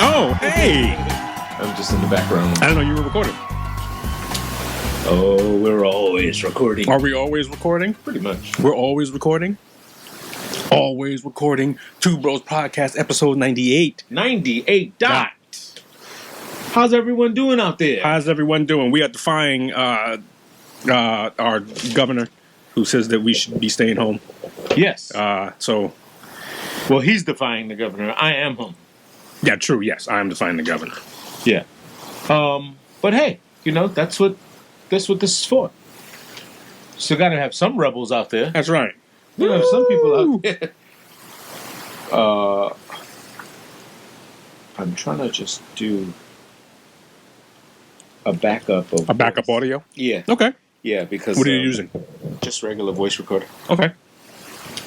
Oh, hey! I'm just in the background. I didn't know you were recording. Oh, we're always recording. Are we always recording? Pretty much. We're always recording? Always recording. Two Bros Podcast, episode 98. 98 dot. How's everyone doing out there? How's everyone doing? We are defying our governor, who says that we should be staying home. Yes. Well, he's defying the governor. I am home. Yeah, true. Yes, I am defying the governor. Yeah. But hey, that's what this is for. Still got to have some rebels out there. That's right. We have some people out there. I'm trying to just do a backup of audio. Yeah. Okay. Yeah, because what are you using? Just regular voice recorder. Okay.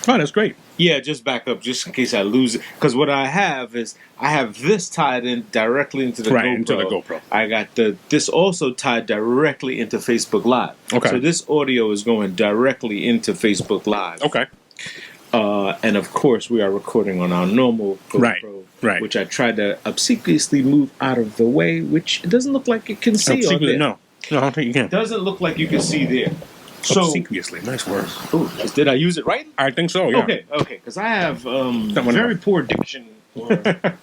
Oh, that's great. Yeah, just backup, just in case I lose it. Because what I have is I have this tied in directly into the GoPro. Into the GoPro. I got this also tied directly into Facebook Live. Okay. So this audio is going directly into Facebook Live. Okay. And of course, we are recording on our normal GoPro, right. Which I tried to obsequiously move out of the way, which it doesn't look like it can see on there. No, I don't think you can. It doesn't look like you can see there. So, obsequiously, nice word. Ooh, did I use it right? I think so, yeah. Okay, because I have very poor diction or very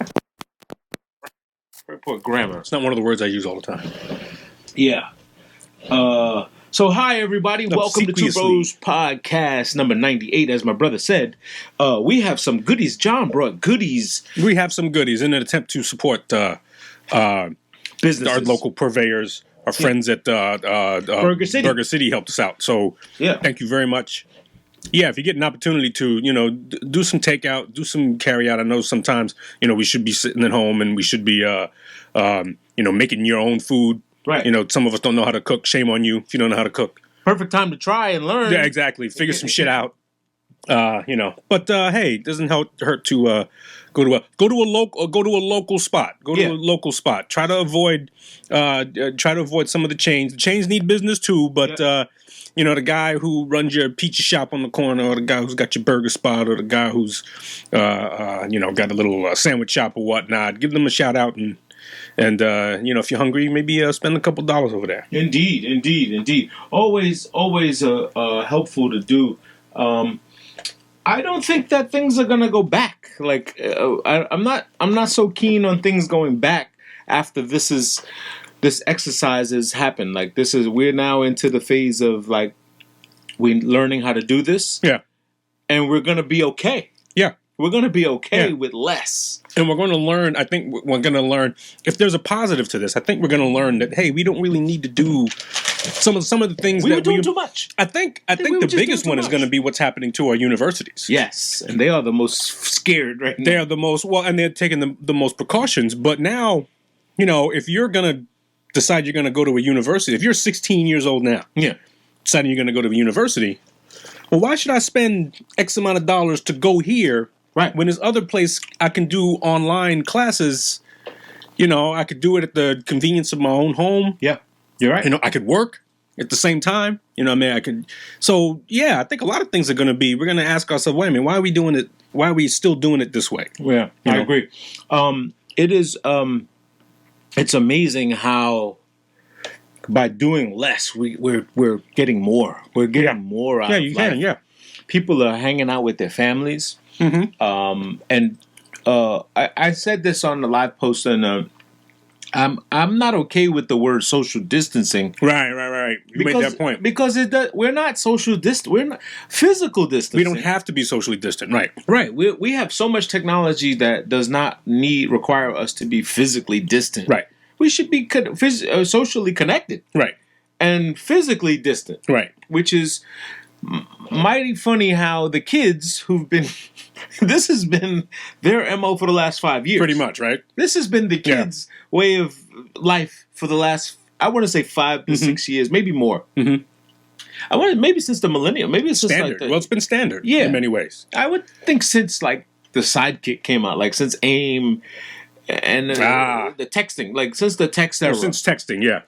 poor grammar. It's not one of the words I use all the time. Yeah. So hi everybody, welcome to Two Bros Podcast number 98. As my brother said, we have some goodies. John brought goodies. We have some goodies in an attempt to support businesses. Our local purveyors. Our friends at Burger City helped us out. So thank you very much. Yeah, if you get an opportunity to, do some takeout, do some carry out. I know sometimes, we should be sitting at home and we should be, making your own food. Right. Some of us don't know how to cook. Shame on you if you don't know how to cook. Perfect time to try and learn. Yeah, exactly. Figure some shit out. But hey, it doesn't hurt to go to a local spot. Go to a local spot. Try to avoid some of the chains. The chains need business too, but the guy who runs your pizza shop on the corner, or the guy who's got your burger spot, or the guy who's got a little sandwich shop or whatnot, give them a shout out and if you're hungry, maybe spend a couple dollars over there. Indeed. Always helpful to do. I don't think that things are gonna go back. Like I'm not so keen on things going back after this exercise has happened. Like we're now into the phase of like we're learning how to do this. Yeah, and we're gonna be okay. Yeah. We're going to be okay with less. And we're going to learn, I think we're going to learn, if there's a positive to this, I think we're going to learn that, hey, we don't really need to do some of the things we were doing too much. I think the biggest one is going to be what's happening to our universities. Yes, and they are the most scared right now. They are the most, and they're taking the most precautions. But now, if you're going to decide you're going to go to a university, if you're 16 years old now, deciding you're going to go to a university, well, why should I spend X amount of dollars to go here? Right. When there's other place I can do online classes, I could do it at the convenience of my own home. Yeah, you're right. I could work at the same time. I could. So, yeah, I think a lot of things are going to be, we're going to ask ourselves, wait a minute, why are we doing it? Why are we still doing it this way? Yeah, I agree. It is, it's amazing how by doing less, we're getting more. We're getting more out of life. Can, yeah. People are hanging out with their families. Mm-hmm. I said this on the live post, and I'm not okay with the word social distancing. Right. You made that point because we're not social distant. We're not physical distancing. We don't have to be socially distant. Right. We have so much technology that does not require us to be physically distant. Right. We should be socially connected. Right. And physically distant. Right. Which is mighty funny how the kids who've been this has been their MO for the last 5 years. Pretty much, right? This has been the kids' way of life for the last, I want to say 5 to 6 years, maybe more. Mm-hmm. I want maybe since the millennium. Maybe it's just standard. Like well, it's been standard in many ways. I would think since like the Sidekick came out, like since AIM and the texting, like since the text era. Since texting, yeah.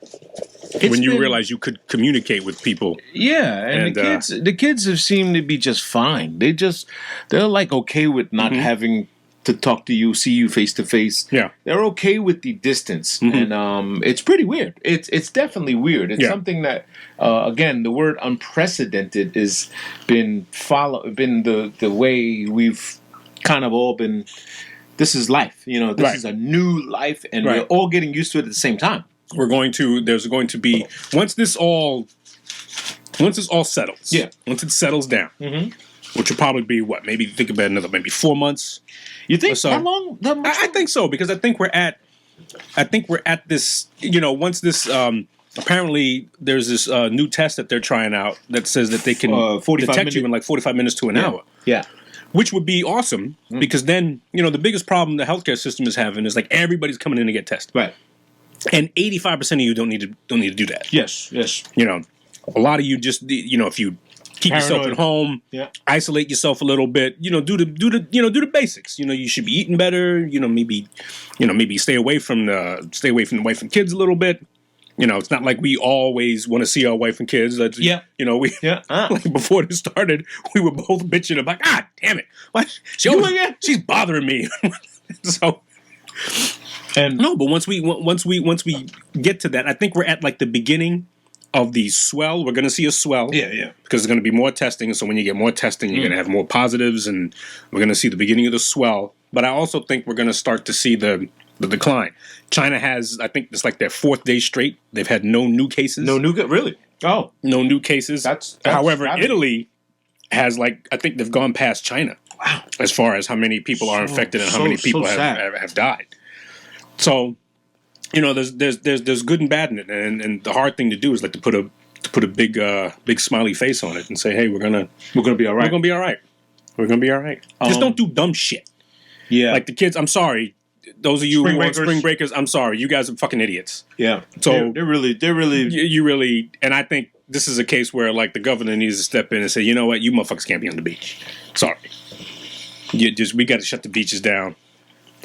When you realize you could communicate with people. Yeah, and the kids have seemed to be just fine. They're like okay with not having to talk to you, see you face to face. Yeah. They're okay with the distance, and it's pretty weird. It's definitely weird. It's something that again, the word unprecedented has been the way we've kind of all been. This is life, This is a new life, and we're all getting used to it at the same time. There's going to be once this all settles. Yeah. Once it settles down, which will probably be maybe think about maybe 4 months. You think so. That long? I think so, because I think we're at this. Once this apparently there's this new test that they're trying out that says that they can detect you in like 45 minutes to an hour. Yeah. Which would be awesome, because then, the biggest problem the healthcare system is having is like everybody's coming in to get tested. Right. And 85% of you don't need to do that. Yes. A lot of you just, if you keep yourself at home, isolate yourself a little bit, do the basics. You should be eating better, maybe stay away from the wife and kids a little bit. It's not like we always want to see our wife and kids. Like before this started, we were both bitching about, God damn it, what? She's bothering me. So, but once we get to that, I think we're at like the beginning of the swell. We're going to see a swell, because there's going to be more testing. So when you get more testing, you're going to have more positives, and we're going to see the beginning of the swell. But I also think we're going to start to see the decline. China has, I think it's like their 4th day straight. They've had no new cases. Really? Oh. No new cases. That's However, Italy has I think they've gone past China. Wow. As far as how many people are infected and how many people have died. So, there's good and bad in it. And the hard thing to do is to put a big smiley face on it and say, hey, we're gonna be all right. We're gonna be all right. We're gonna be all right. Just don't do dumb shit. Yeah. Like the kids, I'm sorry. Those of you who want spring breakers, I'm sorry. You guys are fucking idiots. Yeah. So they're really. You really, and I think this is a case where the governor needs to step in and say, you know what, you motherfuckers can't be on the beach. Sorry. We got to shut the beaches down.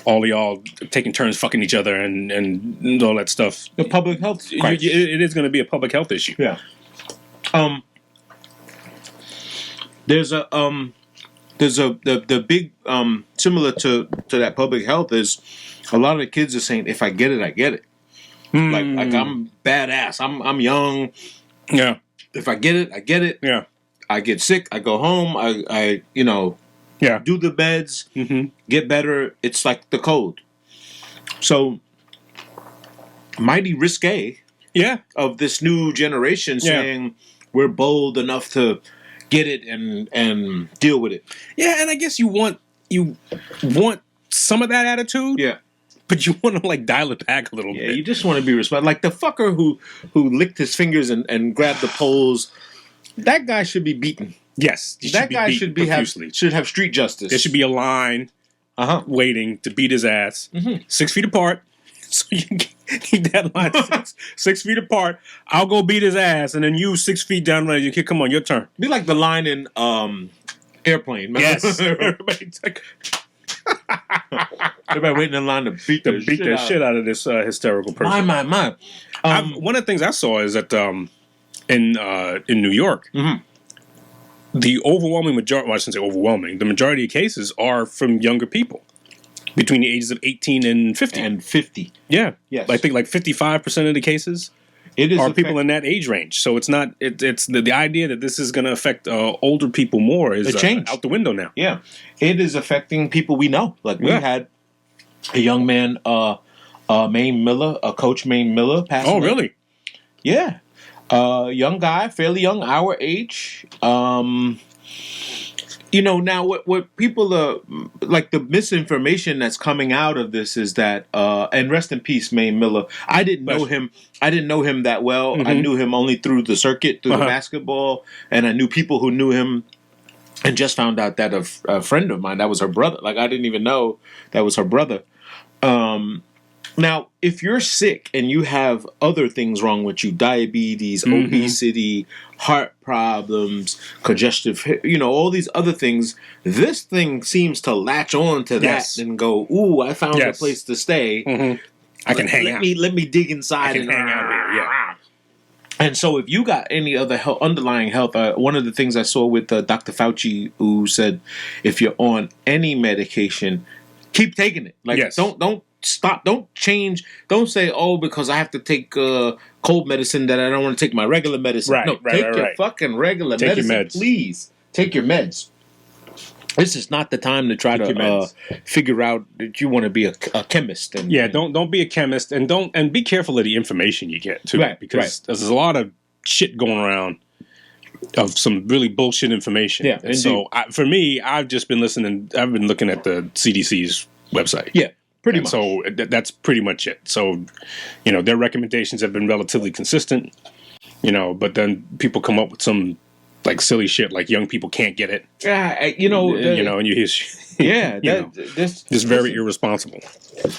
All of y'all taking turns fucking each other and all that stuff. The public health crisis. It is going to be a public health issue. Yeah. There's the big similar to that public health is a lot of the kids are saying, if I get it, I get it. Like I'm badass. I'm young. Yeah. If I get it, I get it. Yeah. I get sick, I go home, I do the beds, get better. It's like the code. So mighty risque of this new generation saying we're bold enough to get it and deal with it. Yeah, and I guess you want some of that attitude. Yeah. But you want to dial it back a little bit. Yeah, you just want to be responsible. Like the fucker who licked his fingers and grabbed the poles. That guy should be beaten. Yes, that guy should have street justice. There should be a line waiting to beat his ass, 6 feet apart. So you can keep that line 6 feet apart. I'll go beat his ass, and then you 6 feet down the line. You come on, your turn. Be like the line in Airplane. Yes. Everybody waiting in line to beat the shit out of this hysterical person. My. One of the things I saw is that in New York, the overwhelming majority, well, I shouldn't say overwhelming, the majority of cases are from younger people between the ages of 18 and 50. And 50. Yeah. Yes. I think 55% of the cases are people in that age range. So it's not, it's the idea that this is going to affect older people more is out the window now. Yeah. It is affecting people we know. We had a young man, Maine Miller, Coach Maine Miller passed away. Oh, really? Yeah. Young guy, fairly young, our age. Now what people are the misinformation that's coming out of this is that, and rest in peace, Maine Miller. I didn't know him that well. I knew him only through the circuit, through the basketball, and I knew people who knew him. And just found out that a friend of mine, that was her brother. I didn't even know that was her brother. Now, if you're sick and you have other things wrong with you, diabetes, obesity, heart problems, congestive, all these other things, this thing seems to latch on to that and go, ooh, I found a place to stay. I can hang out. Let me dig inside and hang out here. Yeah. And so if you got any other underlying health, one of the things I saw with Dr. Fauci, who said if you're on any medication, keep taking it. Like, Yes. don't stop. Don't change. Don't say, oh, because I have to take cold medicine that I don't want to take my regular medicine. Right, No, right, take right, your right. fucking regular Take your medicine, meds. please. Take your meds. This is not the time to try Take your to meds. figure out that you want to be a chemist. And, Yeah, don't be a chemist, and be careful of the information you get too, Right, because there's a lot of shit going around of some really bullshit information. Yeah, and so for me, I've just been listening. I've been looking at the CDC's website. Yeah, pretty And much. So that's pretty much it. So, their recommendations have been relatively consistent. But then people come up with some like silly shit, like young people can't get it. Yeah, And you hear, yeah, this very irresponsible.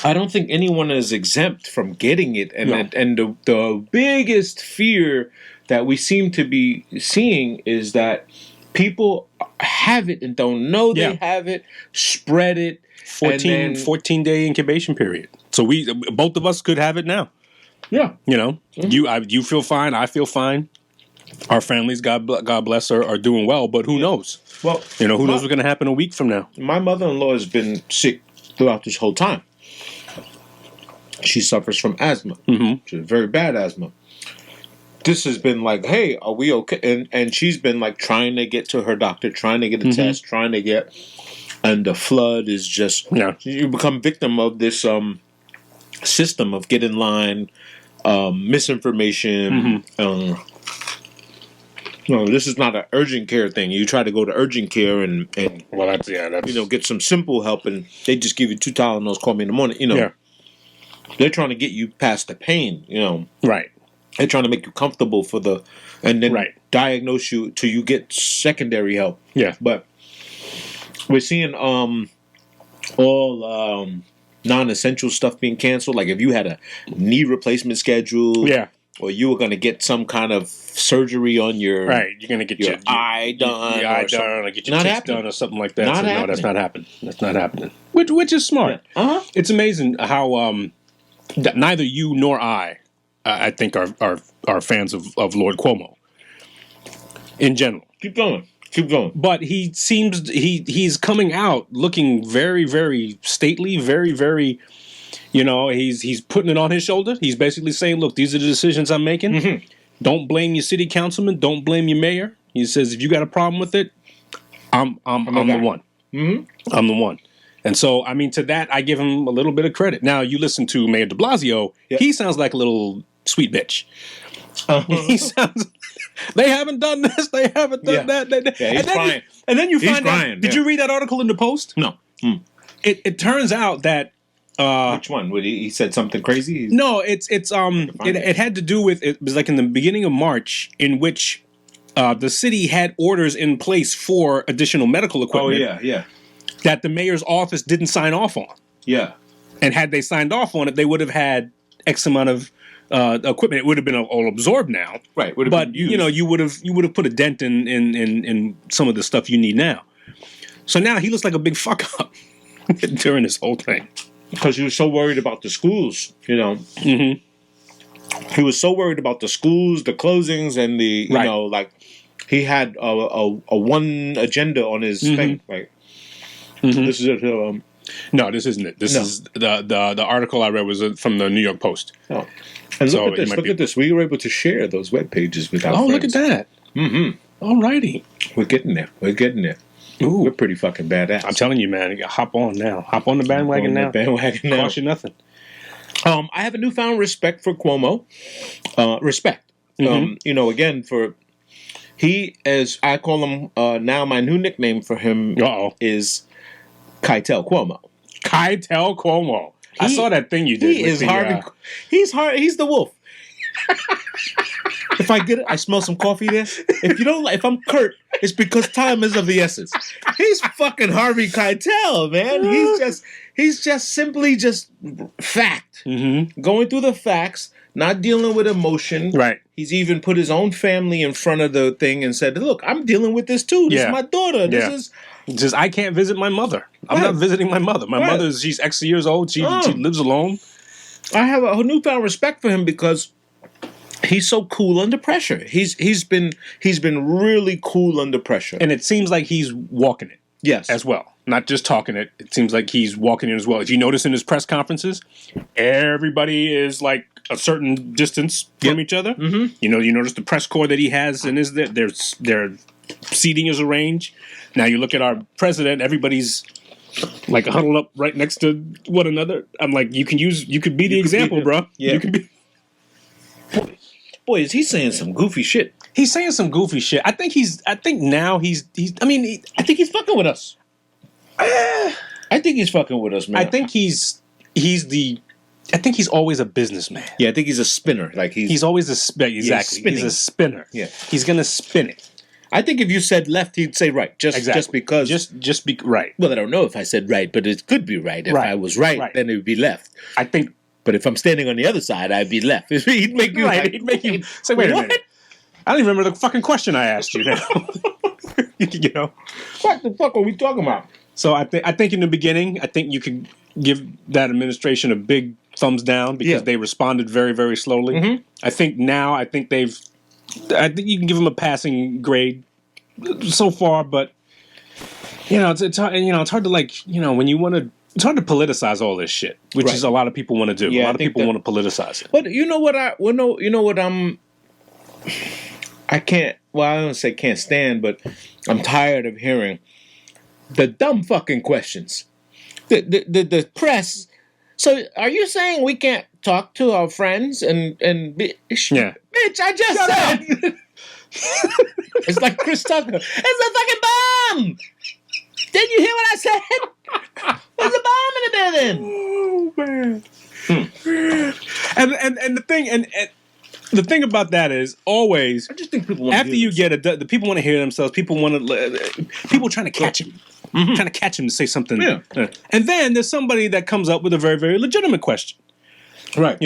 I don't think anyone is exempt from getting it, and No. and the biggest fear that we seem to be seeing is that people have it and don't know they Yeah. have it, spread it. 14-day incubation period. So both of us could have it now. Yeah, You feel fine. I feel fine. Our families, God bless, are doing well. But who knows? well, Who knows what's going to happen a week from now? my mother-in-law has been sick throughout this whole time. She suffers from asthma. Mm-hmm. She's very bad asthma. This has been like, hey, are we okay? And she's been like trying to get to her doctor, trying to get a test, trying to get, and the flood is just, you become victim of this system of get in line, misinformation. This is not an urgent care thing. You try to go to urgent care and Well, that's get some simple help, and they just give you 2 Tylenols, call me in the morning. Yeah. They're trying to get you past the pain. Right. They're trying to make you comfortable and then Right. diagnose you till you get secondary help. Yeah. But we're seeing all non-essential stuff being canceled. Like if you had a knee replacement schedule, Yeah. or you were going to get some kind of surgery on your Right. You're going to get your your eye done, your eye or something. done, or get your Not tits happening. done, or something like that. Not So, no, happening. that's not happening. That's not happening. Which is smart. Uh-huh. It's amazing how that neither you nor I think are fans of Lord Cuomo in general. Keep going. But he seems he's coming out looking very, very stately, very, very. He's putting it on his shoulder. He's basically saying, "Look, these are the decisions I'm making. Mm-hmm. Don't blame your city councilman. Don't blame your mayor." He says, "If you got a problem with it, I'm the one. Mm-hmm. I'm the one." And so, I mean, to that, I give him a little bit of credit. Now, you listen to Mayor de Blasio, he sounds like a little sweet bitch. He sounds... They haven't done this. They haven't done that. Yeah, he's crying. And then you He's find crying, out... Did you read that article in the Post? No. It turns out that... Which one? He said something crazy? No, it had to do with... It was like in the beginning of March, in which the city had orders in place for additional medical equipment. Oh, yeah. That the mayor's office didn't sign off on. Yeah. And had they signed off on it, they would have had X amount of equipment. It would have been all absorbed now. Right. Would have But been used. you would have put a dent in some of the stuff you need now. So now he looks like a big fuck up during this whole thing. Because he was so worried about the schools, He was so worried about the schools, the closings, and the like he had a one agenda on his thing. Like this is it. No, this isn't it. This is the article I read was from the New York Post. Oh. And So look at it this. might Look be- at this. We were able to share those web pages with our friends. Look at that. All righty. We're getting there. Ooh. We're pretty fucking badass. I'm telling you, man, you gotta hop on now. Hop on the bandwagon now. Bandwagon now. Cost you nothing. I have a newfound respect for Cuomo. Respect. Again, for he, as I call him now, my new nickname for him is Keitel Cuomo. Keitel Cuomo. I saw that thing you did. He with is the, Harvey. He's He's the wolf. If I get it, I smell some coffee there. If you don't like, if I'm Kurt, it's because time is of the essence. He's fucking Harvey Keitel, man. He's just simply fact. Going through the facts, not dealing with emotion. Right. He's even put his own family in front of the thing and said, "Look, I'm dealing with this too. This is my daughter. This is." Just I can't visit my mother. I'm not visiting my mother. My mother's she's X years old. She lives alone. I have a newfound respect for him because he's so cool under pressure. He's been really cool under pressure. And it seems like he's walking it. Yes. As well. not just talking it. It seems like he's walking in as well. If you notice in his press conferences, everybody is like a certain distance from each other. Mm-hmm. You notice the press corps that he has, and their seating is arranged. Now you look at our president; everybody's like huddled up right next to one another. I'm like, you could be the example, bro. Yeah. You can be. Boy, is he saying some goofy shit? He's saying some goofy shit. I think now he's. I think he's fucking with us. I think he's fucking with us, man. I think he's always a businessman. Yeah, I think he's a spinner. Like he's always a spin. Exactly. spinning. He's a spinner. Yeah. He's gonna spin it. I think if you said left, he'd say right. Just because. Just be right. Well, I don't know if I said right, but it could be right. If I was right, then it would be left. I think. But if I'm standing on the other side, I'd be left. He'd make you right. He'd make you say, "Wait a minute." I don't even remember the fucking question I asked you now. You know, what the fuck are we talking about? So I think in the beginning, I think you could give that administration a big thumbs down because they responded very, very slowly. Mm-hmm. I think now, I think you can give them a passing grade so far, but it's hard to when you want to. It's hard to politicize all this shit, which is a lot of people want to do. Yeah, a lot of people want to politicize it. But I can't. Well, I don't say can't stand, but I'm tired of hearing the dumb fucking questions. The press. So, are you saying we can't talk to our friends and yeah, bitch? I just said. It's like Chris Tucker. It's a fucking bomb. Did you hear what I said? There's a bomb in the building. Oh man. And the thing about that is always I just think people want after you get the people want to hear themselves. People trying to catch him, trying to catch him to say something. Yeah. And then there's somebody that comes up with a very, very legitimate question. Right.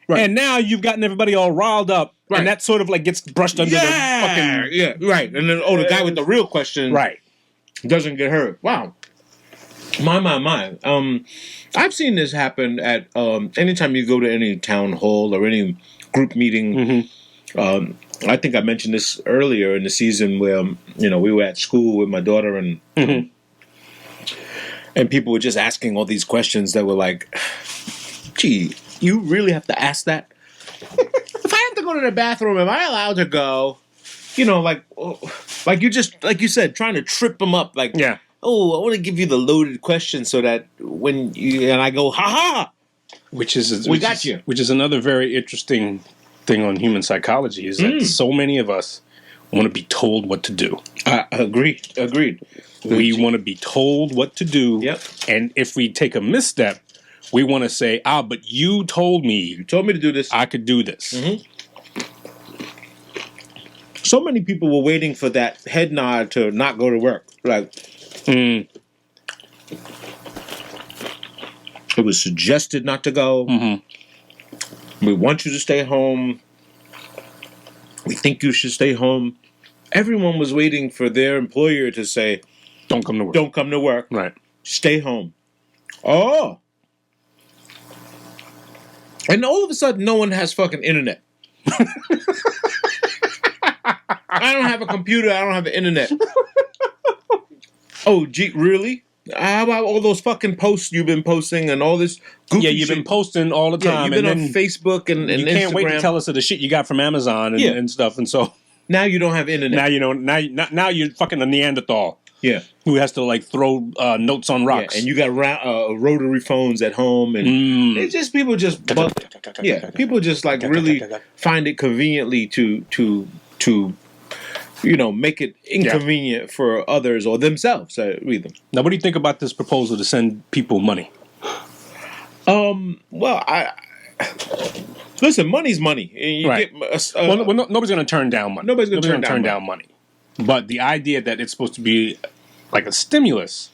Right. And now you've gotten everybody all riled up, and that sort of like gets brushed under the fucking right. And then the guy with the real question doesn't get heard. Wow. My. I've seen this happen at anytime you go to any town hall or any group meeting. Mm-hmm. I think I mentioned this earlier in the season where we were at school with my daughter and and people were just asking all these questions that were like, gee, you really have to ask that? If I have to go to the bathroom, am I allowed to go? Like you said, trying to trip them up. Like, oh, I want to give you the loaded question so that when I go, ha ha, which is another very interesting thing on human psychology is that so many of us want to be told what to do. Agreed. We want to be told what to do. Yep. And if we take a misstep, we want to say, but you told me. You told me to do this. I could do this. Mm-hmm. So many people were waiting for that head nod to not go to work. Like, it was suggested not to go. Mm-hmm. We want you to stay home. We think you should stay home. Everyone was waiting for their employer to say, don't come to work. Don't come to work. Right. Stay home. Oh. And all of a sudden, no one has fucking internet. I don't have a computer. I don't have the internet. Oh, gee, really? How about all those fucking posts you've been posting and all this goofy shit? Been posting all the time. You've been on Facebook and you Instagram. can't wait to tell us of the shit you got from Amazon and stuff. And so now you don't have internet. Now you're fucking a Neanderthal. Yeah. Who has to like throw notes on rocks. And you got rotary phones at home. And it's just people just... people just like really find it conveniently to make it inconvenient for others or themselves. Read them. Now, what do you think about this proposal to send people money? Well, listen, money's money. You right. Nobody's going to turn down money. Nobody's going to turn down money. But the idea that it's supposed to be like a stimulus.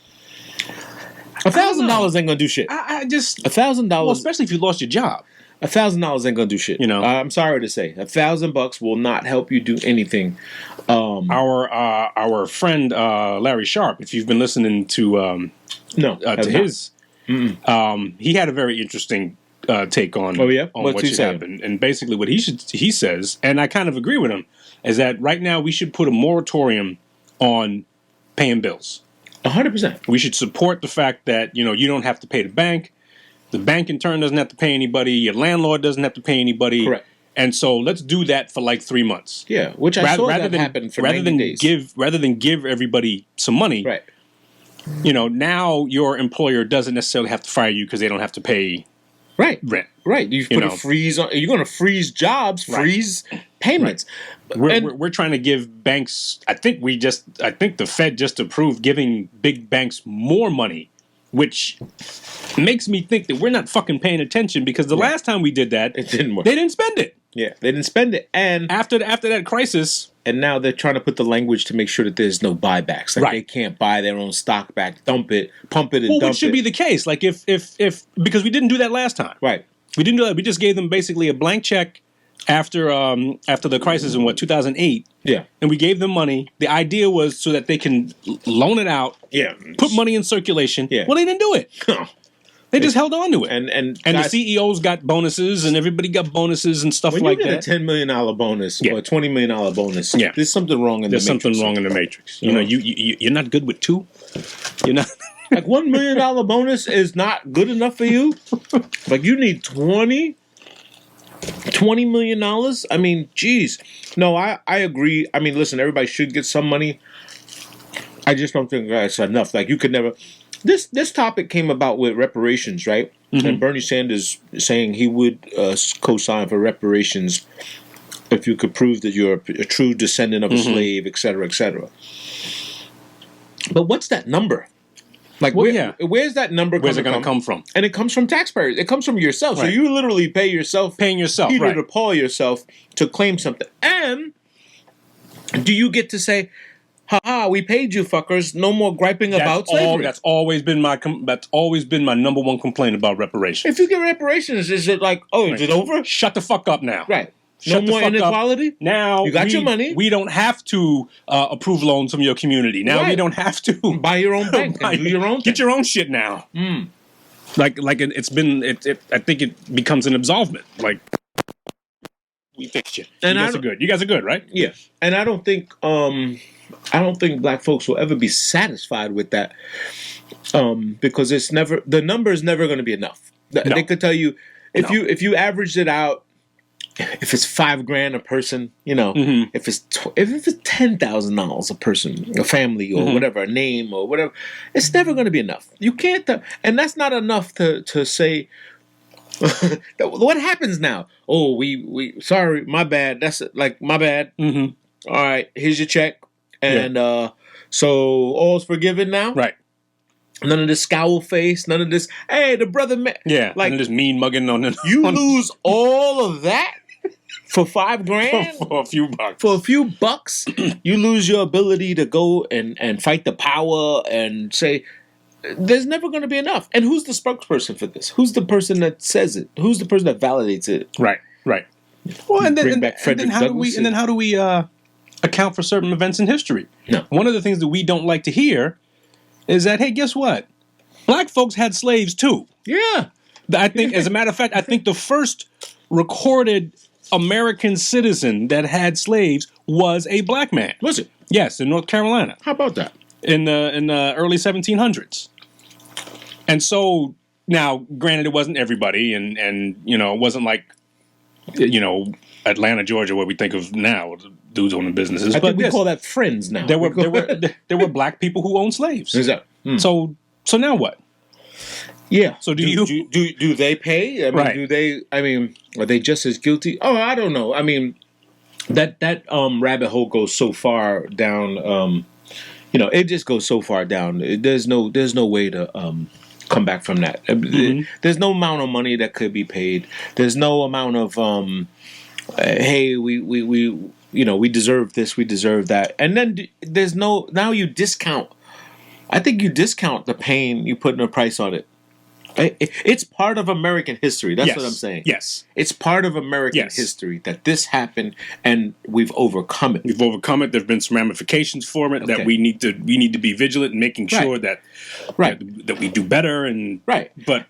$1,000 ain't going to do shit. I just $1,000. Well, especially if you lost your job. $1,000 ain't gonna do shit. I'm sorry to say, $1,000 will not help you do anything. Our friend Larry Sharp, if you've been listening to his, he had a very interesting take on what should happen. And basically, what he says, and I kind of agree with him, is that right now we should put a moratorium on paying bills. 100%. We should support the fact that, you don't have to pay the bank. The bank in turn doesn't have to pay anybody. Your landlord doesn't have to pay anybody. Correct. And so let's do that for like 3 months. Yeah, which I saw that happen for 90 days. Rather than give everybody some money, right. Now your employer doesn't necessarily have to fire you because they don't have to pay rent. Right. You put a freeze on. You're going to freeze jobs, freeze payments. Right. We're trying to give banks. I think the Fed just approved giving big banks more money, which makes me think that we're not fucking paying attention because the last time we did that, it didn't work. They didn't spend it. Yeah, they didn't spend it, and after that crisis, and now they're trying to put the language to make sure that there's no buybacks. Like they can't buy their own stock back, dump it, pump it, and dump it. Which should be the case. Like if because we didn't do that last time. Right. We didn't do that. We just gave them basically a blank check after the crisis in 2008. Yeah. And we gave them money. The idea was so that they can loan it out. Yeah. Put money in circulation. Yeah. Well, they didn't do it. They just held on to it. And the CEOs got bonuses and everybody got bonuses and stuff like that. When you get a $10 million bonus or a $20 million bonus, there's something wrong in the matrix. There's something wrong in the matrix. You're not good with two. You're not. Like $1 million bonus is not good enough for you? Like you need $20 million? I mean, geez. No, I agree. I mean, listen, everybody should get some money. I just don't think that's enough. Like you could never... This topic came about with reparations, right? Mm-hmm. And Bernie Sanders saying he would co-sign for reparations if you could prove that you're a true descendant of a slave, et cetera, et cetera. But what's that number? Like, where's that number? Where's it going to come from? And it comes from taxpayers. It comes from yourself. Right. So you literally paying yourself, Peter to Paul yourself to claim something. And do you get to say, "Ha, we paid you, fuckers. No more griping about slavery." That's always been my number one complaint about reparations. If you get reparations, is it like, is it over? Shut the fuck up now. Right. No more inequality? Now you got your money. We don't have to approve loans from your community. Now we don't have to buy your own bank and do your own thing. Get your own shit now. Mm. Like it's been. I think it becomes an absolvement. Like we fixed you. And you guys are good, right? Yeah. And I don't think black folks will ever be satisfied with that, because the number is never going to be enough. No. They could tell you if you averaged it out, if it's $5,000 a person, if it's $10,000 a person, a family or whatever, a name or whatever, it's never going to be enough. You can't, and that's not enough to say. What happens now? Oh, we sorry, my bad. That's like my bad. Mm-hmm. All right, here's your check. And so all's forgiven now? Right. None of this scowl face, none of this, hey, the brother... Yeah, like, none of this mean mugging on... You lose all of that for $5,000? For a few bucks. For a few bucks, you lose your ability to go and fight the power and say, there's never going to be enough. And who's the spokesperson for this? Who's the person that says it? Who's the person that validates it? Right. Well, and then how do we account for certain events in history? No. One of the things that we don't like to hear is that, hey, guess what? Black folks had slaves too. Yeah. I think, as a matter of fact, I think the first recorded American citizen that had slaves was a black man. Was it? Yes, in North Carolina. How about that? In the early 1700s. And so, now, granted, it wasn't everybody, and it wasn't like, Atlanta, Georgia, where we think of now, dudes owning businesses. I think we call that friends now. There were black people who owned slaves. Exactly. So now what? Yeah. So do they pay? I mean, right. Are they just as guilty? Oh, I don't know. I mean, that rabbit hole goes so far down. It just goes so far down. There's no way to come back from that. Mm-hmm. There's no amount of money that could be paid. There's no amount of hey, we deserve this, we deserve that, and then there's no. Now you discount. I think you discount the pain you put in a price on it. It's part of American history. That's what I'm saying. Yes. It's part of American history that this happened and we've overcome it. We've overcome it. There have been some ramifications for it that we need to be vigilant in making sure that we do better and But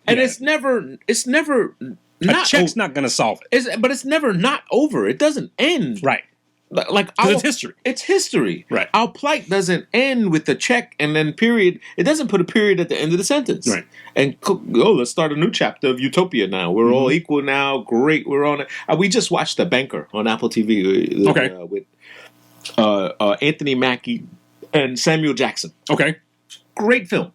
it's never not check's not going to solve it. But it's never not over. It doesn't end. Right. Like it's history. It's history. Right. Our plight doesn't end with the check and then period. It doesn't put a period at the end of the sentence. Right. And let's start a new chapter of utopia now. We're all equal now. Great. We're on it. We just watched The Banker on Apple TV. With Anthony Mackie and Samuel Jackson. Okay. Great film.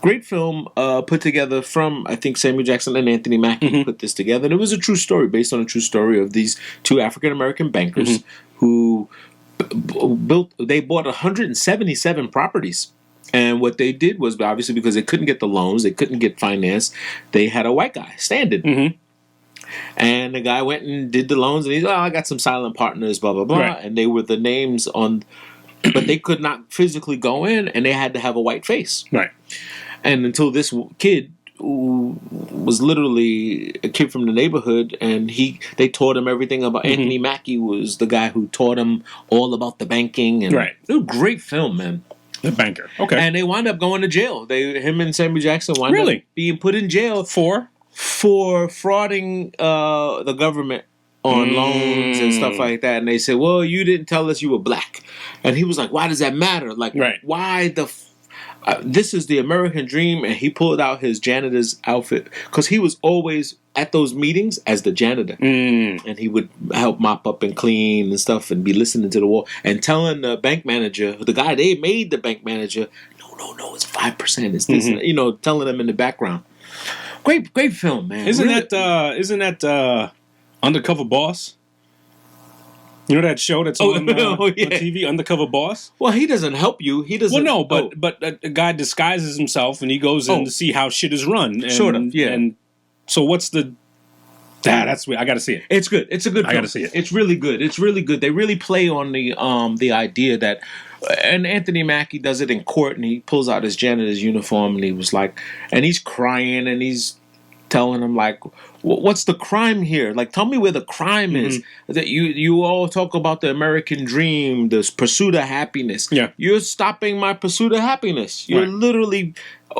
Great film put together from, I think, Samuel Jackson and Anthony Mackie put this together. And it was a true story, based on a true story of these two African-American bankers who they bought 177 properties. And what they did was, obviously, because they couldn't get the loans, they couldn't get finance, they had a white guy stand-in. And the guy went and did the loans, and he's, I got some silent partners, blah, blah, blah. Right. And they were the names on, but they could not physically go in, and they had to have a white face. Right. And until this kid, who was literally a kid from the neighborhood, and they taught him everything about Anthony Mackie was the guy who taught him all about the banking. And right. It was a great film, man. The Banker. Okay. And they wound up going to jail. Him and Samuel Jackson wound up being put in jail for frauding the government on loans and stuff like that. And they said, well, you didn't tell us you were black. And he was like, why does that matter? Like, why this is the American dream. And he pulled out his janitor's outfit because he was always at those meetings as the janitor. And he would help mop up and clean and stuff and be listening to the wall and telling the bank manager, the guy they made the bank manager, no, it's 5%. It's this, telling them in the background. Great film, man. Isn't that Undercover Boss? You know that show that's on TV, Undercover Boss? Well, he doesn't help you. He doesn't. Well, no, but a guy disguises himself and he goes in to see how shit is run. And, sort of, yeah. And so what's the... that's weird. I got to see it. It's good. It's a good film. I got to see it. It's really good. It's really good. They really play on the idea that... And Anthony Mackie does it in court, and he pulls out his janitor's uniform, and he was like... And he's crying, and he's telling him, like... What's the crime here? Like, tell me where the crime is. That you all talk about the American dream, the pursuit of happiness. Yeah. You're stopping my pursuit of happiness. You're literally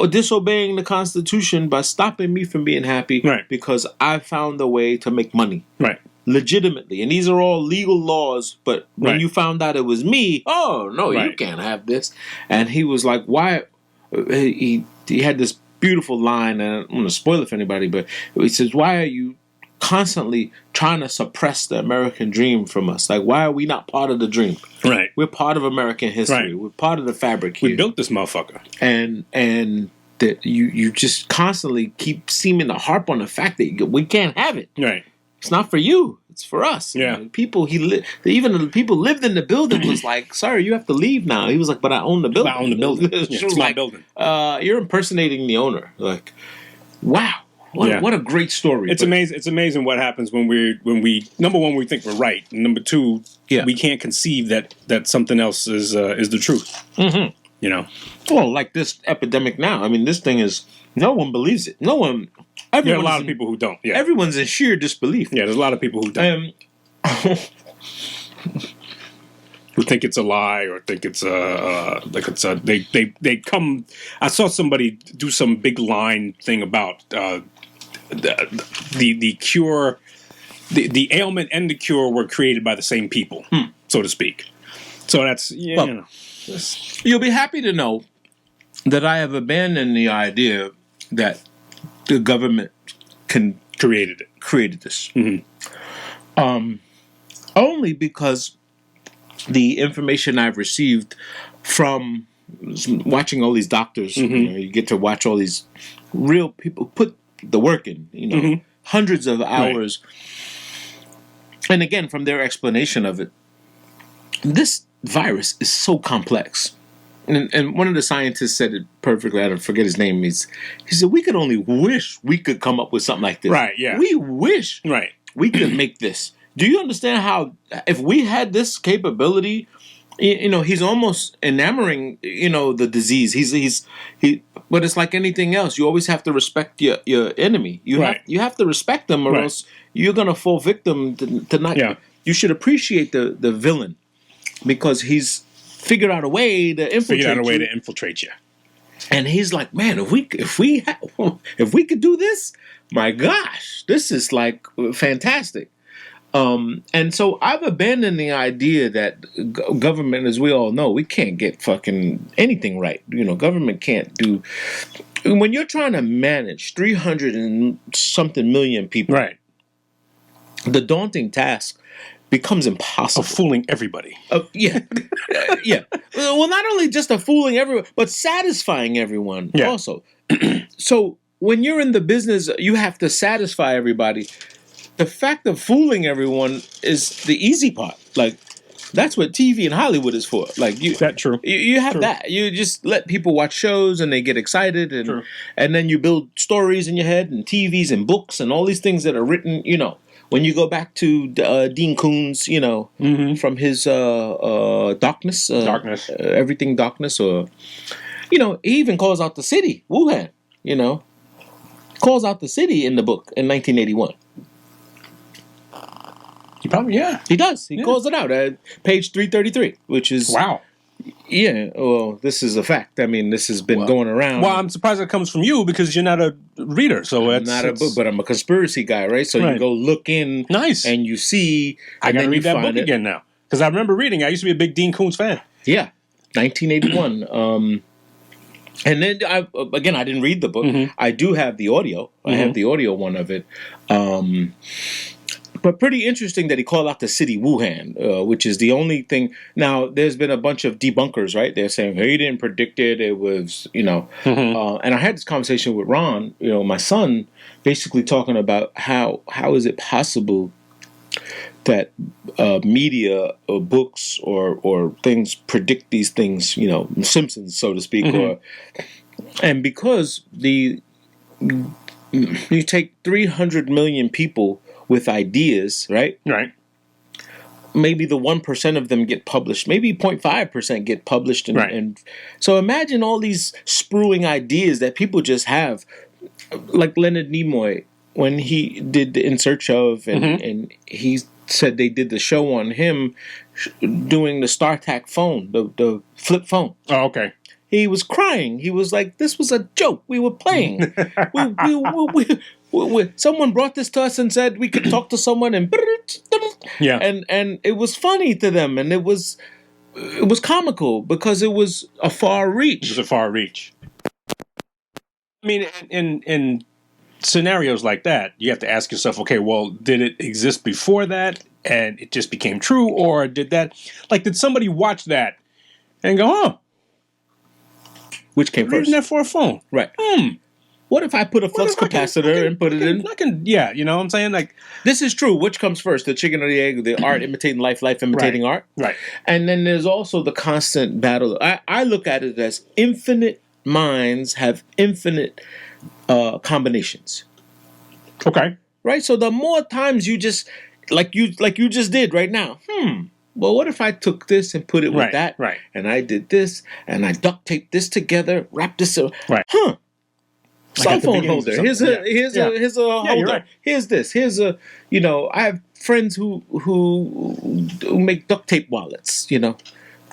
disobeying the Constitution by stopping me from being happy because I found a way to make money. Right. Legitimately. And these are all legal laws, but when you found out it was me, you can't have this. And he was like, why? He had this beautiful line, and I'm going to spoil it for anybody, but he says, why are you constantly trying to suppress the American dream from us? Like, why are we not part of the dream? Right. We're part of American history. We're part of the fabric here. We built this motherfucker. And that you just constantly keep seeming to harp on the fact that we can't have it. Right. It's not for you. It's for us. Yeah. And even the people lived in the building was like, sir, you have to leave now. He was like, but I own the building. I own the building. It's my building. You're impersonating the owner. Like, wow. What a great story. It's amazing. It's amazing what happens when we number one, we think we're right. And number two, we can't conceive that something else is the truth. You know? Well, like this epidemic now. I mean, this thing is, no one believes it. No one. There are a lot of people who don't. Yeah. Everyone's in sheer disbelief. Yeah, there's a lot of people who don't. Who think it's a lie or think it's they come. I saw somebody do some big line thing about the cure, the ailment and the cure were created by the same people, so to speak. So that's you'll be happy to know that I have abandoned the idea that the government created this. Only because the information I've received from watching all these doctors, you get to watch all these real people put the work in, hundreds of hours. Right. And again, from their explanation of it, this virus is so complex. And one of the scientists said it perfectly. I don't forget his name. He said, we could only wish we could come up with something like this. Right, yeah. We wish we could make this. Do you understand how, if we had this capability, he's almost enamoring, the disease. But it's like anything else. You always have to respect your enemy. You have to respect them, or else you're going to fall victim to not. Yeah. You should appreciate the villain because he's figured out a way to infiltrate you. And he's like, man, if we could do this, my gosh, this is like fantastic. And so I've abandoned the idea that government, as we all know, we can't get fucking anything right. Government can't do. When you're trying to manage 300 and something million people, right, the daunting task becomes impossible. Of fooling everybody. Yeah. Yeah. Well, not only just of fooling everyone, but satisfying everyone also. So when you're in the business, you have to satisfy everybody. The fact of fooling everyone is the easy part. Like, that's what TV and Hollywood is for. Like, That's true. You have that. You just let people watch shows and they get excited, and then you build stories in your head and TVs and books and all these things that are written. When you go back to Dean Koontz, from his Darkness, Everything Darkness, or he even calls out the city, Wuhan. Calls out the city in the book in 1981. He probably, he does. He calls it out at page 333, which is wow. Yeah, well, this is a fact. I mean, this has been going around. Well, I'm surprised it comes from you because you're not a reader. So I'm not a book, but I'm a conspiracy guy, right? So you go look in, and you see. I got to read that book again now because I remember reading. I used to be a big Dean Koontz fan. Yeah, 1981. And then I didn't read the book. Mm-hmm. I do have the audio. I have the audio one of it. But pretty interesting that he called out the city Wuhan, which is the only thing. Now, there's been a bunch of debunkers, right? They're saying, hey, he didn't predict it. It was, and I had this conversation with Ron, my son, basically talking about how is it possible that media or books or things predict these things, Simpsons, so to speak, and because you take 300 million people with ideas, right? Right. Maybe the 1% of them get published. Maybe 0.5% get published. And so imagine all these spruing ideas that people just have. Like Leonard Nimoy, when he did the In Search Of, and he said they did the show on him doing the StarTAC phone, the flip phone. Oh, okay. He was crying. He was like, this was a joke. We were playing. Someone brought this to us and said we could talk to someone and it was funny to them, and it was comical because it was a far reach. It was a far reach. I mean, in scenarios like that, you have to ask yourself, okay, well, did it exist before that and it just became true, or did somebody watch that and go, oh, which came first? Using that for a phone, right? What if I put a flux capacitor and put it in? You know what I'm saying? Like, this is true. Which comes first, the chicken or the egg? The art imitating life, life imitating art? Right. And then there's also the constant battle. I look at it as infinite minds have infinite combinations. Okay. Right? So the more times you just, like you just did right now, well, what if I took this and put it with that? Right. And I did this, and I duct taped this together, wrapped this up. Right. Cell phone holder. Here's a holder. Right. Here's this. Here's a, I have friends who make duct tape wallets,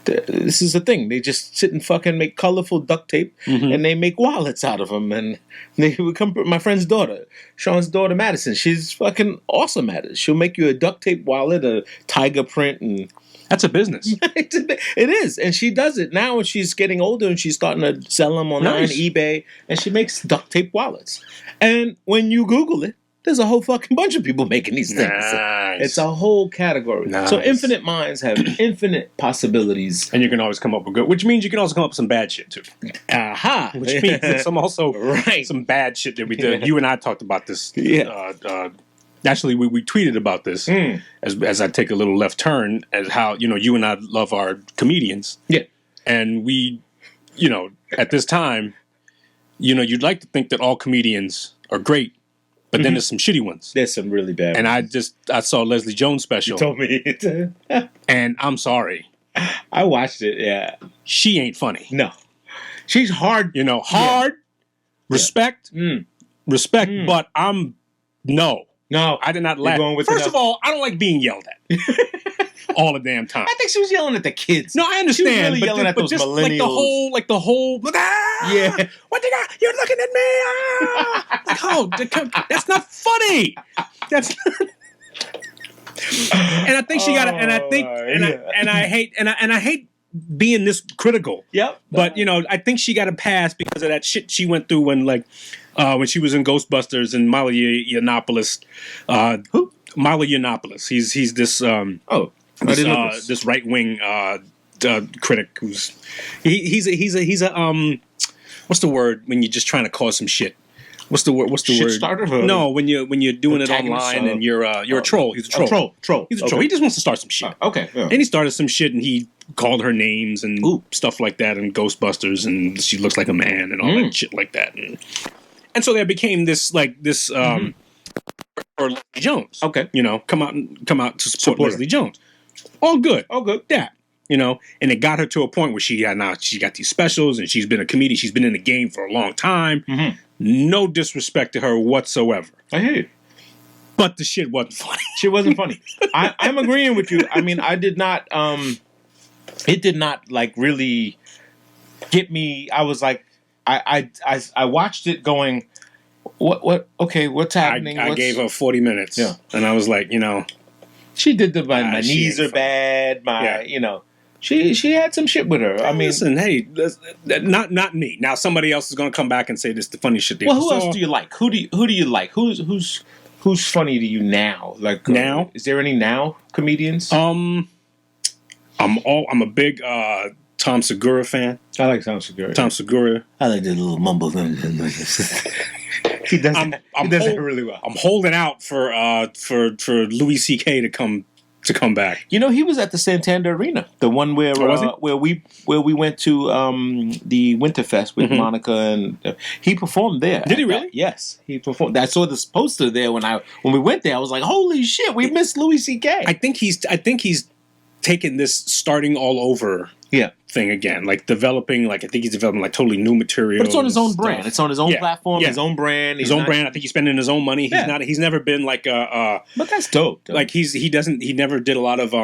This is the thing. They just sit and fucking make colorful duct tape, and they make wallets out of them. And they become my friend's daughter, Sean's daughter, Madison. She's fucking awesome at it. She'll make you a duct tape wallet, a tiger print, and that's a business. It is, and she does it now. And she's getting older, and she's starting to sell them online, eBay, and she makes duct tape wallets. And when you Google it, there's a whole fucking bunch of people making these things. Nice. It's a whole category. Nice. So infinite minds have infinite possibilities. And you can always come up with good, which means you can also come up with some bad shit too. Aha. Which means that some bad shit that we did. You and I talked about this. Actually, we tweeted about this as I take a little left turn, as how, you and I love our comedians. Yeah. And we, at this time, you'd like to think that all comedians are great. But then there's some shitty ones. There's some really bad ones. And I saw Leslie Jones' special. You told me. And I'm sorry. I watched it, yeah. She ain't funny. No. She's hard. Hard. Respect. Respect, but No, I did not laugh. First of all, I don't like being yelled at. All the damn time. I think she was yelling at the kids. No, I understand. She was really yelling at those millennials. Like the whole. Yeah. What you got? You're looking at me. That's not funny. That's. And I think she got it. And I think, and I hate being this critical. Yep. But I think she got a pass because of that shit she went through when she was in Ghostbusters and Milo Yiannopoulos. Who? Milo Yiannopoulos. He's this this right wing critic who's he's a what's the word when you're just trying to cause some shit? What's the word? Shit starter? No, when you're doing it online and you're a troll. He's a troll. Troll. He's a troll. He just wants to start some shit. Okay. Yeah. And he started some shit and he called her names and stuff like that in Ghostbusters and she looks like a man and all that shit like that. And so there became this for Leslie Jones. Okay. Come out to support Leslie Jones. All good. Yeah. And it got her to a point where she got these specials and she's been a comedian. She's been in the game for a long time. Mm-hmm. No disrespect to her whatsoever. I hear you. But the shit wasn't funny. Shit wasn't funny. I'm agreeing with you. I mean, I did not, it did not really get me. I was like, I watched it going, what, okay, what's happening? I gave her 40 minutes. Yeah. And I was like, she did my knees are bad. She had some shit with her. I mean, listen, hey, not me. Now somebody else is going to come back and say this is the funny shit. Well, who else do you like? Who do you like? Who's funny to you now? Like now, is there any now comedians? I'm a big Tom Segura fan. I like Tom Segura. I like the little mumble. He does it really well. I'm holding out for Louis C.K. to come back. He was at the Santander Arena, the one where we went to the Winterfest with Monica, and he performed there. Did he really? Yes, he performed. I saw this poster there when we went there. I was like, holy shit, we missed Louis C.K. I think he's taken this starting all over. Yeah. Thing again, like developing, I think he's developing totally new material. But it's on his own brand. It's on his own platform, his own brand. His own brand. I think he's spending his own money. He's never been like a. But that's dope. Like he never did a lot of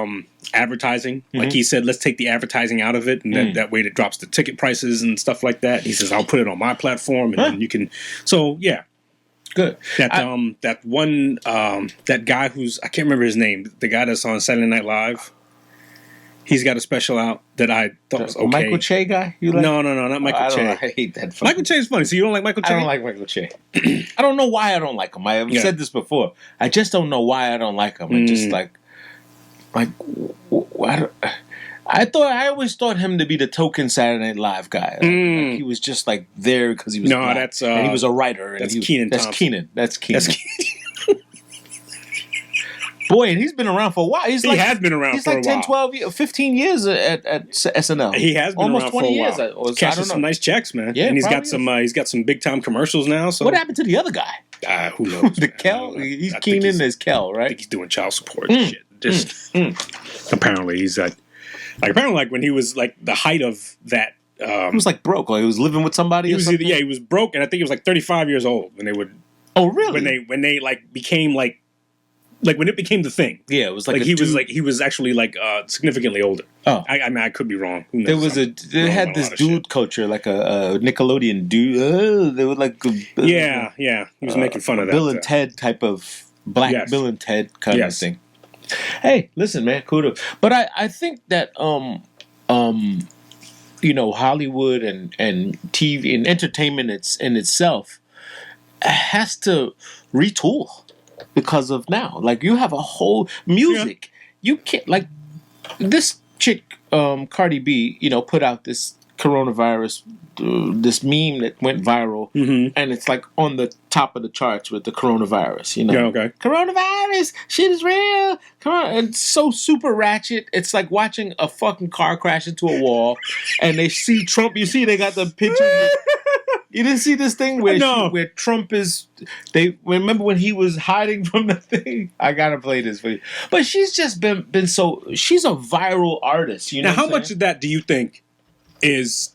advertising. Mm-hmm. Like he said, let's take the advertising out of it, and that way it drops the ticket prices and stuff like that. He says, I'll put it on my platform, and then you can. So yeah. Good. That one that guy who's I can't remember his name. The guy that's on Saturday Night Live. He's got a special out that I thought was okay. Michael Che guy? You like? No, not Michael Che. I hate that. Michael Che is funny. So you don't like Michael Che? I don't like Michael Che. I don't know why I don't like him. I've said this before. I just don't know why I don't like him. I just I always thought him to be the token Saturday Night Live guy. Like he was just there because he was black. And he was a writer. And that's Kenan. That's Kenan. Boy, and he's been around for a while. He has been around for a while. He's 10, 12 years, 15 years at SNL. He has been almost around 20 for a while. Years. Catching some nice checks, man. Yeah, and he's got some big time commercials now. So what happened to the other guy? Who knows? The Kel? He's Kenan as Kel, right? I think he's doing child support and shit. Just apparently he's apparently when he was the height of that. He was broke. He was living with somebody. He was broke, and I think he was 35 years old when they would. Oh, really? When they became when it became the thing. Yeah, it was he was actually significantly older. Oh, I mean, I could be wrong. Who knows? They had this dude culture, like a Nickelodeon dude. They were yeah. He was making fun of that. Bill and Ted type of black Bill and Ted kind of thing. Hey, listen, man, kudos. But I think that Hollywood and TV and entertainment in itself has to retool. Because of now, you have a whole music. You can't this chick, Cardi B. Put out this coronavirus, this meme that went viral, and it's on the top of the charts with the coronavirus. Yeah, okay. Coronavirus, shit is real. It's so super ratchet. It's like watching a fucking car crash into a wall, and they see Trump. You see, they got the picture. You didn't see this thing where Trump is. They remember when he was hiding from the thing. I gotta play this for you. But she's just been so. She's a viral artist. Now, how much of that do you think is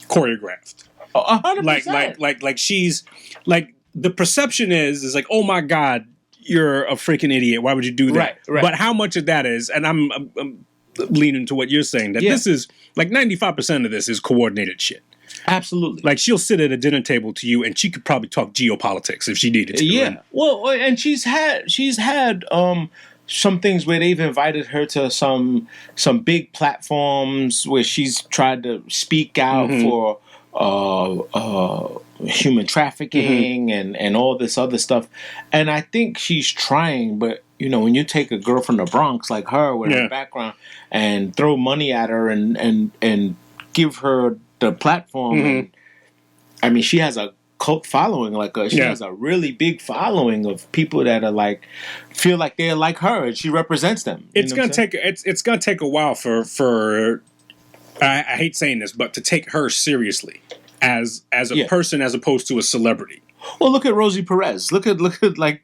choreographed? 100%. Like she's the perception is oh my God, you're a freaking idiot. Why would you do that? Right. But how much of that is? And I'm leaning to what you're saying that this is 95% of this is coordinated shit. Absolutely. She'll sit at a dinner table to you, and she could probably talk geopolitics if she needed to. Yeah. Well, and she's had some things where they've invited her to some big platforms where she's tried to speak out for human trafficking and all this other stuff. And I think she's trying, but you know, when you take a girl from the Bronx like her with her background and throw money at her and give her the platform, and, I mean, she has a cult following, she has a really big following of people that are like feel like they're like her and she represents them. It's gonna take a while for I hate saying this, but to take her seriously as a person as opposed to a celebrity. Well, look at Rosie Perez. Look at like,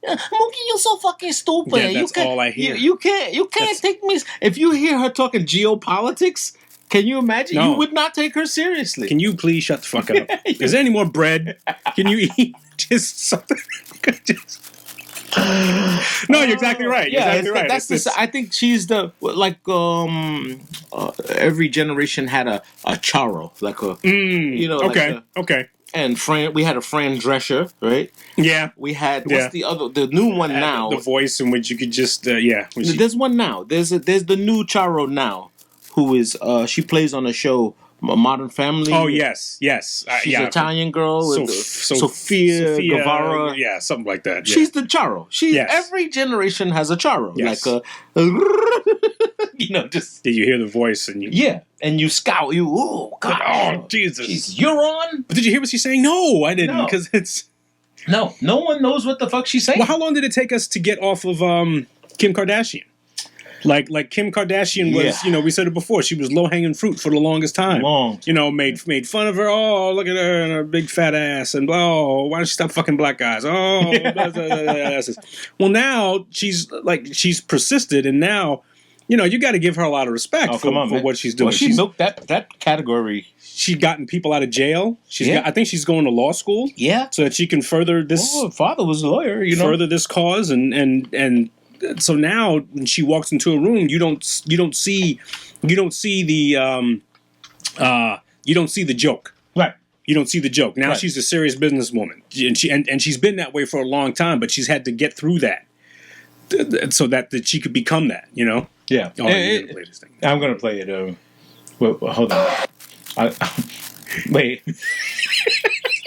Mookie, you're so fucking stupid. Yeah, that's all I hear. You can't take me. If you hear her talking geopolitics, can you imagine? No. You would not take her seriously. Can you please shut the fuck up? Is there any more bread? Can you eat just something? No, you're exactly right. Yeah, exactly right. That's I think she's the every generation had a Charo, like a okay. And we had a Fran Drescher, right? Yeah. We had the new one now? The voice in which you could just There's one now. There's the new Charo now, who is she plays on a show, Modern Family. Oh yes. She's an Italian girl, Sofia Guevara. Yeah, something like that. Yeah. She's the Charo. Every generation has a Charo. Yes. Like just. Did you hear the voice and you? Yeah, and you scout. Oh God! Oh Jesus! You're on. But did you hear what she's saying? No, I didn't, because it's. No one knows what the fuck she's saying. Well, how long did it take us to get off of Kim Kardashian? Like Kim Kardashian was, we said it before, she was low-hanging fruit for the longest time. Made fun of her. Oh, look at her and her big fat ass. And, why don't she stop fucking black guys? Oh, well, now she's persisted, and now, you got to give her a lot of respect for what she's doing. Well, she milked that category. She's gotten people out of jail. I think she's going to law school. Yeah. So that she can further this. Oh, her father was a lawyer, Further this cause and so now when she walks into a room, you don't see the joke. Right. You don't see the joke. Now she's a serious businesswoman, and she's been that way for a long time, but she's had to get through that so that she could become that. Yeah. Oh, you're gonna play this thing. I'm gonna play it. Hold on. Wait.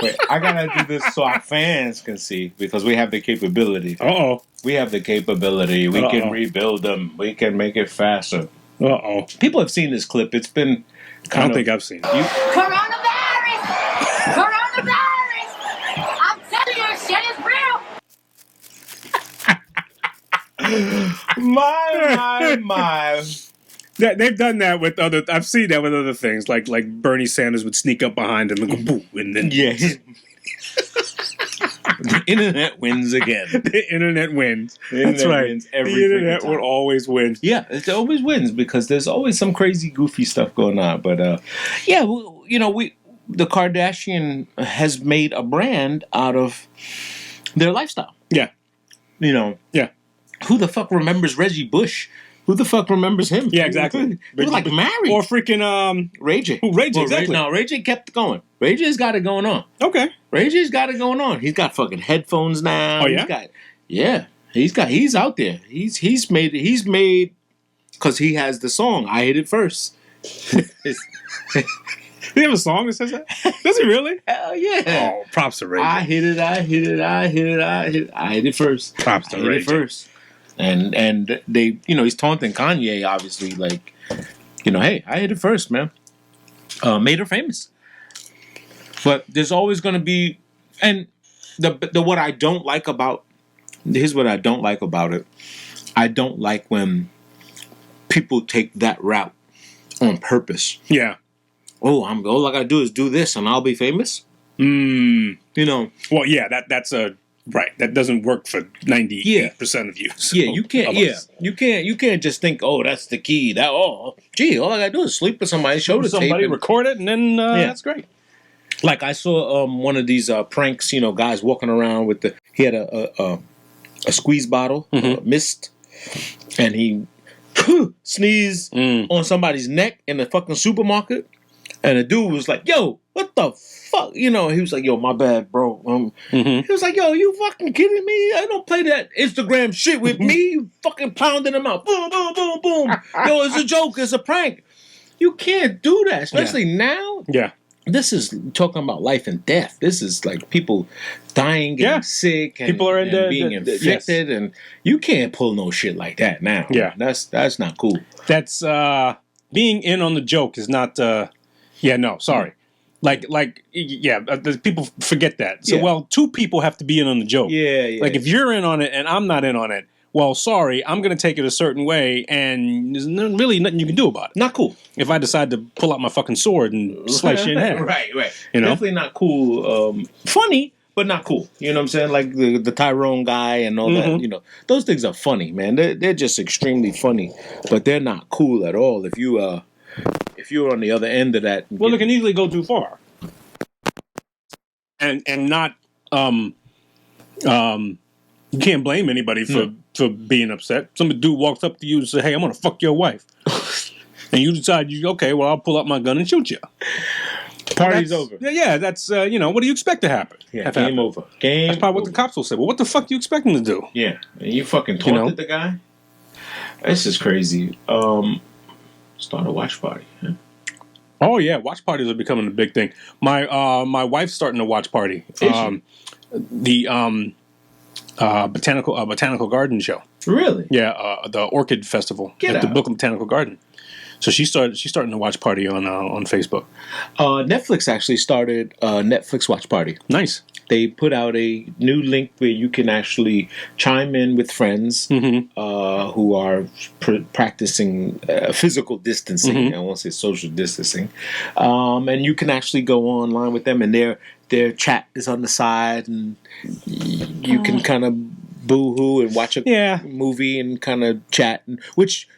Wait, I gotta do this so our fans can see, because we have the capability. We have the capability. We can rebuild them. We can make it faster. People have seen this clip. It's been I don't think I've seen it. Coronavirus! Coronavirus! I'm telling you, shit is real! My. They've done that with other. I've seen that with other things, like Bernie Sanders would sneak up behind him and go boo, and then the internet wins again. The internet wins. That's right. Wins every the internet would always win. Yeah, it always wins because there's always some crazy, goofy stuff going on. But the Kardashian has made a brand out of their lifestyle. Yeah. Yeah. Who the fuck remembers Reggie Bush? Who the fuck remembers him? Yeah, exactly. He was married. Or freaking Ray J. Ray J, exactly. Ray J kept going. Ray J's got it going on. Okay. Ray J's got it going on. He's got fucking headphones now. Oh yeah? He's out there. He's made because he has the song I Hit It First. Does he have a song that says that? Does he really? Hell yeah. Oh, props to Ray J. I hit it first. Props to Ray J. First. And they, he's taunting Kanye, obviously, hey, I hit it first, man. Made her famous. But there's always going to be, and what I don't like about, here's what I don't like about it. I don't like when people take that route on purpose. Yeah. Oh, all I got to do is do this and I'll be famous? Well, yeah, that's a... Right, that doesn't work for 98% of you. So, you can't. You can't just think, oh, that's the key. All I gotta do is sleep with somebody, show the tape, record it, and then that's great. Like I saw one of these pranks, guys walking around with he had a squeeze bottle, mist, and he sneezed on somebody's neck in the fucking supermarket, and the dude was like, "Yo, what the fuck? You know, he was like, yo, my bad, bro. Mhm. He was like, yo, you fucking kidding me? I don't play that Instagram shit with me. You fucking pounding him out. Boom, boom, boom, boom. Yo, it's a joke. It's a prank. You can't do that, especially now. Yeah. This is talking about life and death. This is like people dying, getting sick, and, People are and being infected, and you can't pull no shit like that now. Yeah. That's not cool. That's being in on the joke is not. Sorry. People forget that. So, Yeah. two people have to be in on the joke. Yeah. Like if you're in on it and I'm not in on it, well, sorry, I'm going to take it a certain way, and there's really nothing you can do about it. Not cool. If I decide to pull out my fucking sword and slice you in half. Right. You know? Definitely not cool. Funny, but not cool. You know what I'm saying? Like the Tyrone guy and all that. You know, those things are funny, man. They're just extremely funny, but they're not cool at all. If you're on the other end of that, Well, it can easily go too far, and not you can't blame anybody for being upset. Some dude walks up to you and says, "Hey, I'm gonna fuck your wife," and you decide, I'll pull out my gun and shoot you. Party's over. Yeah, that's what do you expect to happen? Yeah, Have game happen? over. Game. That's probably what the cops will say. Well, what the fuck do you expect them to do? Yeah, and you fucking taunted the guy. This is crazy. Start a watch party. Huh? Oh yeah, watch parties are becoming a big thing. My wife's starting a watch party. The botanical garden show. Really? Yeah, the Orchid Festival at the Brooklyn Botanical Garden. So she's starting a watch party on Facebook. Netflix actually started a Netflix watch party. Nice. They put out a new link where you can actually chime in with friends who are practicing physical distancing. I won't say social distancing, and you can actually go online with them, and their chat is on the side, and you can kind of boo-hoo and watch a movie and kind of chat, which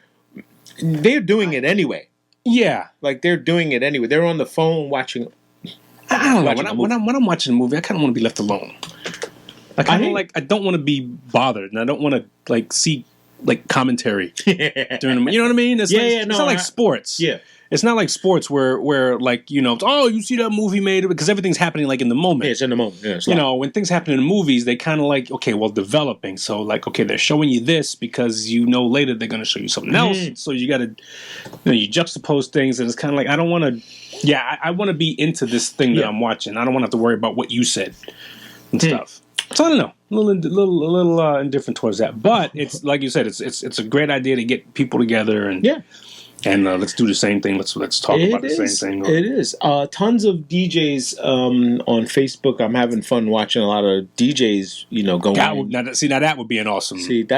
they're doing it anyway. Yeah, like they're doing it anyway. They're on the phone watching. I don't know. When I'm watching a movie, I kind of want to be left alone. I don't want to be bothered, and I don't want to see commentary during the. You know what I mean? It's not like sports. Yeah. It's not like sports where you see that movie made it because everything's happening in the moment. Yeah, it's in the moment. Yeah, when things happen in movies, they kind of developing. So they're showing you this because later they're going to show you something else. So you got to, you juxtapose things, and it's kind of I don't want to. Yeah, I want to be into this thing that I'm watching. I don't want to have to worry about what you said and stuff. So I don't know, a little indifferent towards that. But it's like you said, it's a great idea to get people together and And let's do the same thing. Let's talk about the same thing. It is. Tons of DJs on Facebook. I'm having fun watching a lot of DJs, going. Now that would be an awesome thing.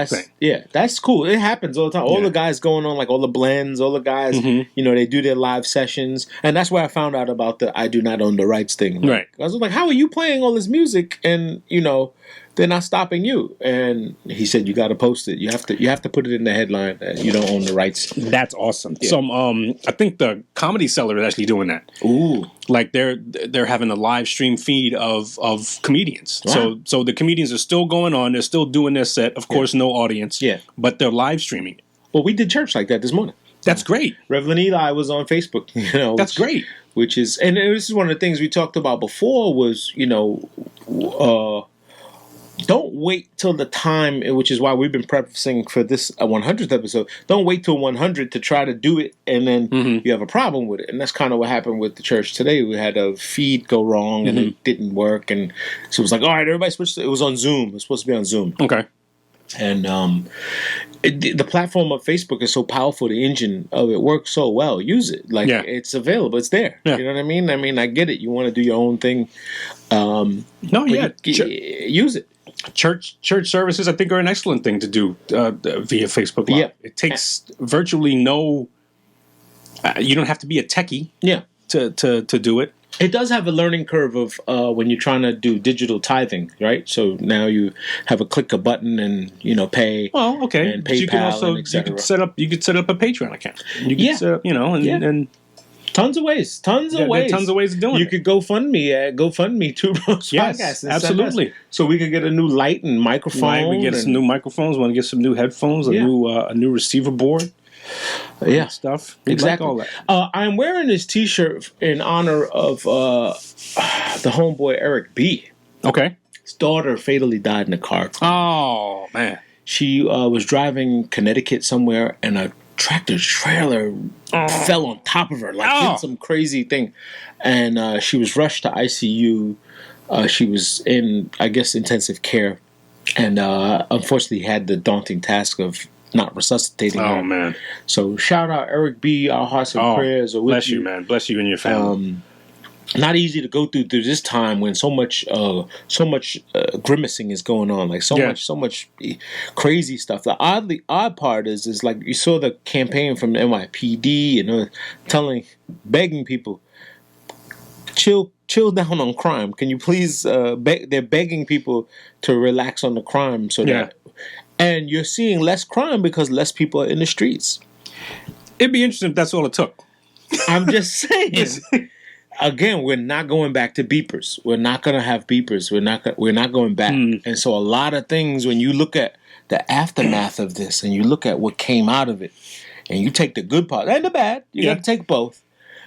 Yeah, that's cool. It happens all the time. All the guys going on, all the blends, all the guys, they do their live sessions. And that's where I found out about the I do not own the rights thing. Right. I was like, how are you playing all this music and, they're not stopping you? And he said, you got to post it. You have to put it in the headline that you don't own the rights. That's awesome. Yeah. So I think the Comedy Cellar is actually doing that. Ooh. They're having a live stream feed of comedians. Wow. So the comedians are still going on. They're still doing their set. Of course, no audience. Yeah. But they're live streaming. Well, we did church like that this morning. That's great. Reverend Eli was on Facebook. That's great. Which is, and this is one of the things we talked about before was, don't wait till the time, which is why we've been prefacing for this 100th episode. Don't wait till 100 to try to do it, and then you have a problem with it. And that's kind of what happened with the church today. We had a feed go wrong, and it didn't work, and so it was like, all right, everybody switched. It was on Zoom. It was supposed to be on Zoom. Okay. And the platform of Facebook is so powerful. The engine of it works so well. Use it. It's available. It's there. Yeah. You know what I mean? I get it. You want to do your own thing. Use it. Church services, I think, are an excellent thing to do via Facebook Live. Yeah. It takes virtually no. You don't have to be a techie. Yeah. To do it. It does have a learning curve of when you're trying to do digital tithing, right? So now you have a click a button and pay. Well, okay. And PayPal, you can also and et you could set up a Patreon account. You can set up, and tons of ways. Tons of ways of doing it. You could GoFundMe at GoFundMe Two Bros Podcast. Absolutely. So we could get a new light and microphone. Right, we get some new microphones. We want to get some new headphones, a new receiver board. Yeah. stuff. We'd Exactly. like all that. I'm wearing this T-shirt in honor of the homeboy Eric B. Okay. His daughter fatally died in a car. Oh man. She was driving Connecticut somewhere, and a tractor trailer fell on top of her, like did some crazy thing, and she was rushed to ICU. She was in, I guess, intensive care, and unfortunately had the daunting task of not resuscitating her. Oh man. So shout out Eric B. Our hearts and prayers are with Bless you, man. Bless you and your family. Not easy to go through this time when so much grimacing is going on, like so much crazy stuff. The odd part is like you saw the campaign from the NYPD, begging people, chill down on crime. Can you please? They're begging people to relax on the crime, and you're seeing less crime because less people are in the streets. It'd be interesting if that's all it took. I'm just saying. Again, we're not going back to beepers. We're not going to have beepers. We're not going back. And so a lot of things, when you look at the aftermath of this and you look at what came out of it, and you take the good part and the bad, you got to take both.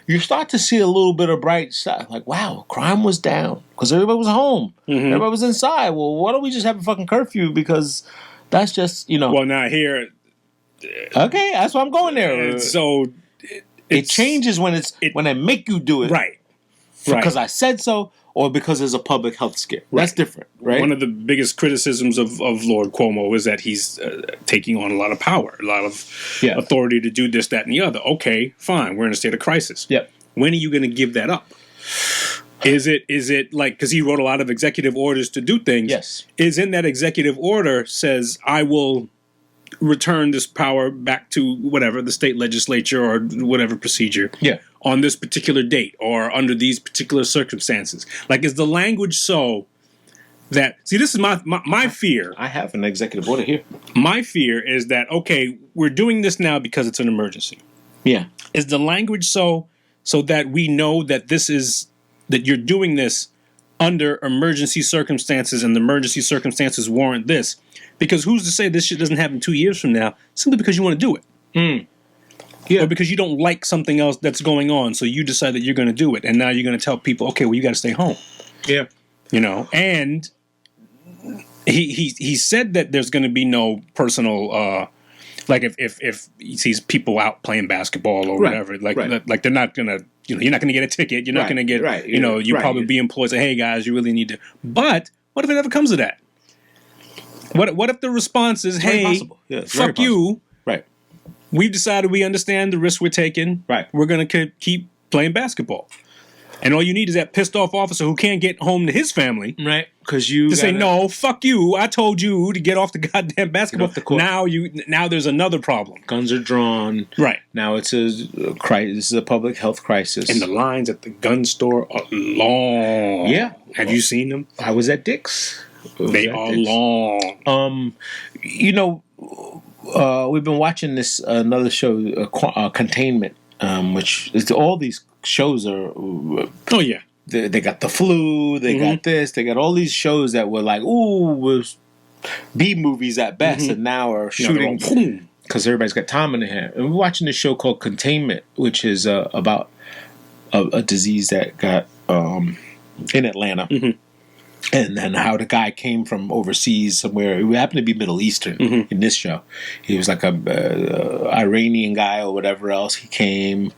You start to see a little bit of bright side. Like, wow, crime was down because everybody was home. Everybody was inside. Well, why don't we just have a fucking curfew? Because that's just, Well, now here. Okay, that's why I'm going there. So it changes when when they make you do it. Right. Because I said so, or because there's a public health scare. That's different, right? One of the biggest criticisms of Lord Cuomo is that he's taking on a lot of power, a lot of authority to do this, that, and the other. Okay, fine. We're in a state of crisis. Yep. When are you going to give that up? Is it like, because he wrote a lot of executive orders to do things. Yes. Is in that executive order says, I will return this power back to whatever, the state legislature or whatever procedure. Yeah. On this particular date or under these particular circumstances. Like, is the language so that... See, this is my fear. I have an executive order here. My fear is that, okay, we're doing this now because it's an emergency. Yeah. Is the language so that we know that that you're doing this under emergency circumstances and the emergency circumstances warrant this? Because who's to say this shit doesn't happen 2 years from now simply because you want to do it? Yeah. Or because you don't like something else that's going on, so you decide that you're going to do it, and now you're going to tell people, okay, well, you got to stay home. Yeah. And he said that there's going to be no personal, like if he sees people out playing basketball or whatever, like they're not going to, you're not going to get a ticket, you're not going to get, you probably be employed, say, hey guys, you really need to. But what if it ever comes to that? What if the response is, hey, fuck you. Right. We've decided we understand the risk we're taking. Right. We're going to keep playing basketball. And all you need is that pissed off officer who can't get home to his family. Right. Because you say, no, fuck you. I told you to get off the goddamn basketball. The court. Now there's another problem. Guns are drawn. Right. Now it's a crisis. This is a public health crisis. And the lines at the gun store are long. Yeah. Have you seen them? I was at Dick's. They are long. We've been watching this another show, Containment, which is all these shows are. Oh yeah, they got the flu. They got this. They got all these shows that were like, ooh, was B movies at best, and now are shooting because everybody's got time in their hand. And we're watching this show called Containment, which is about a disease that got in Atlanta. And then how the guy came from overseas somewhere. It happened to be Middle Eastern in this show. He was like a Iranian guy or whatever else. He came,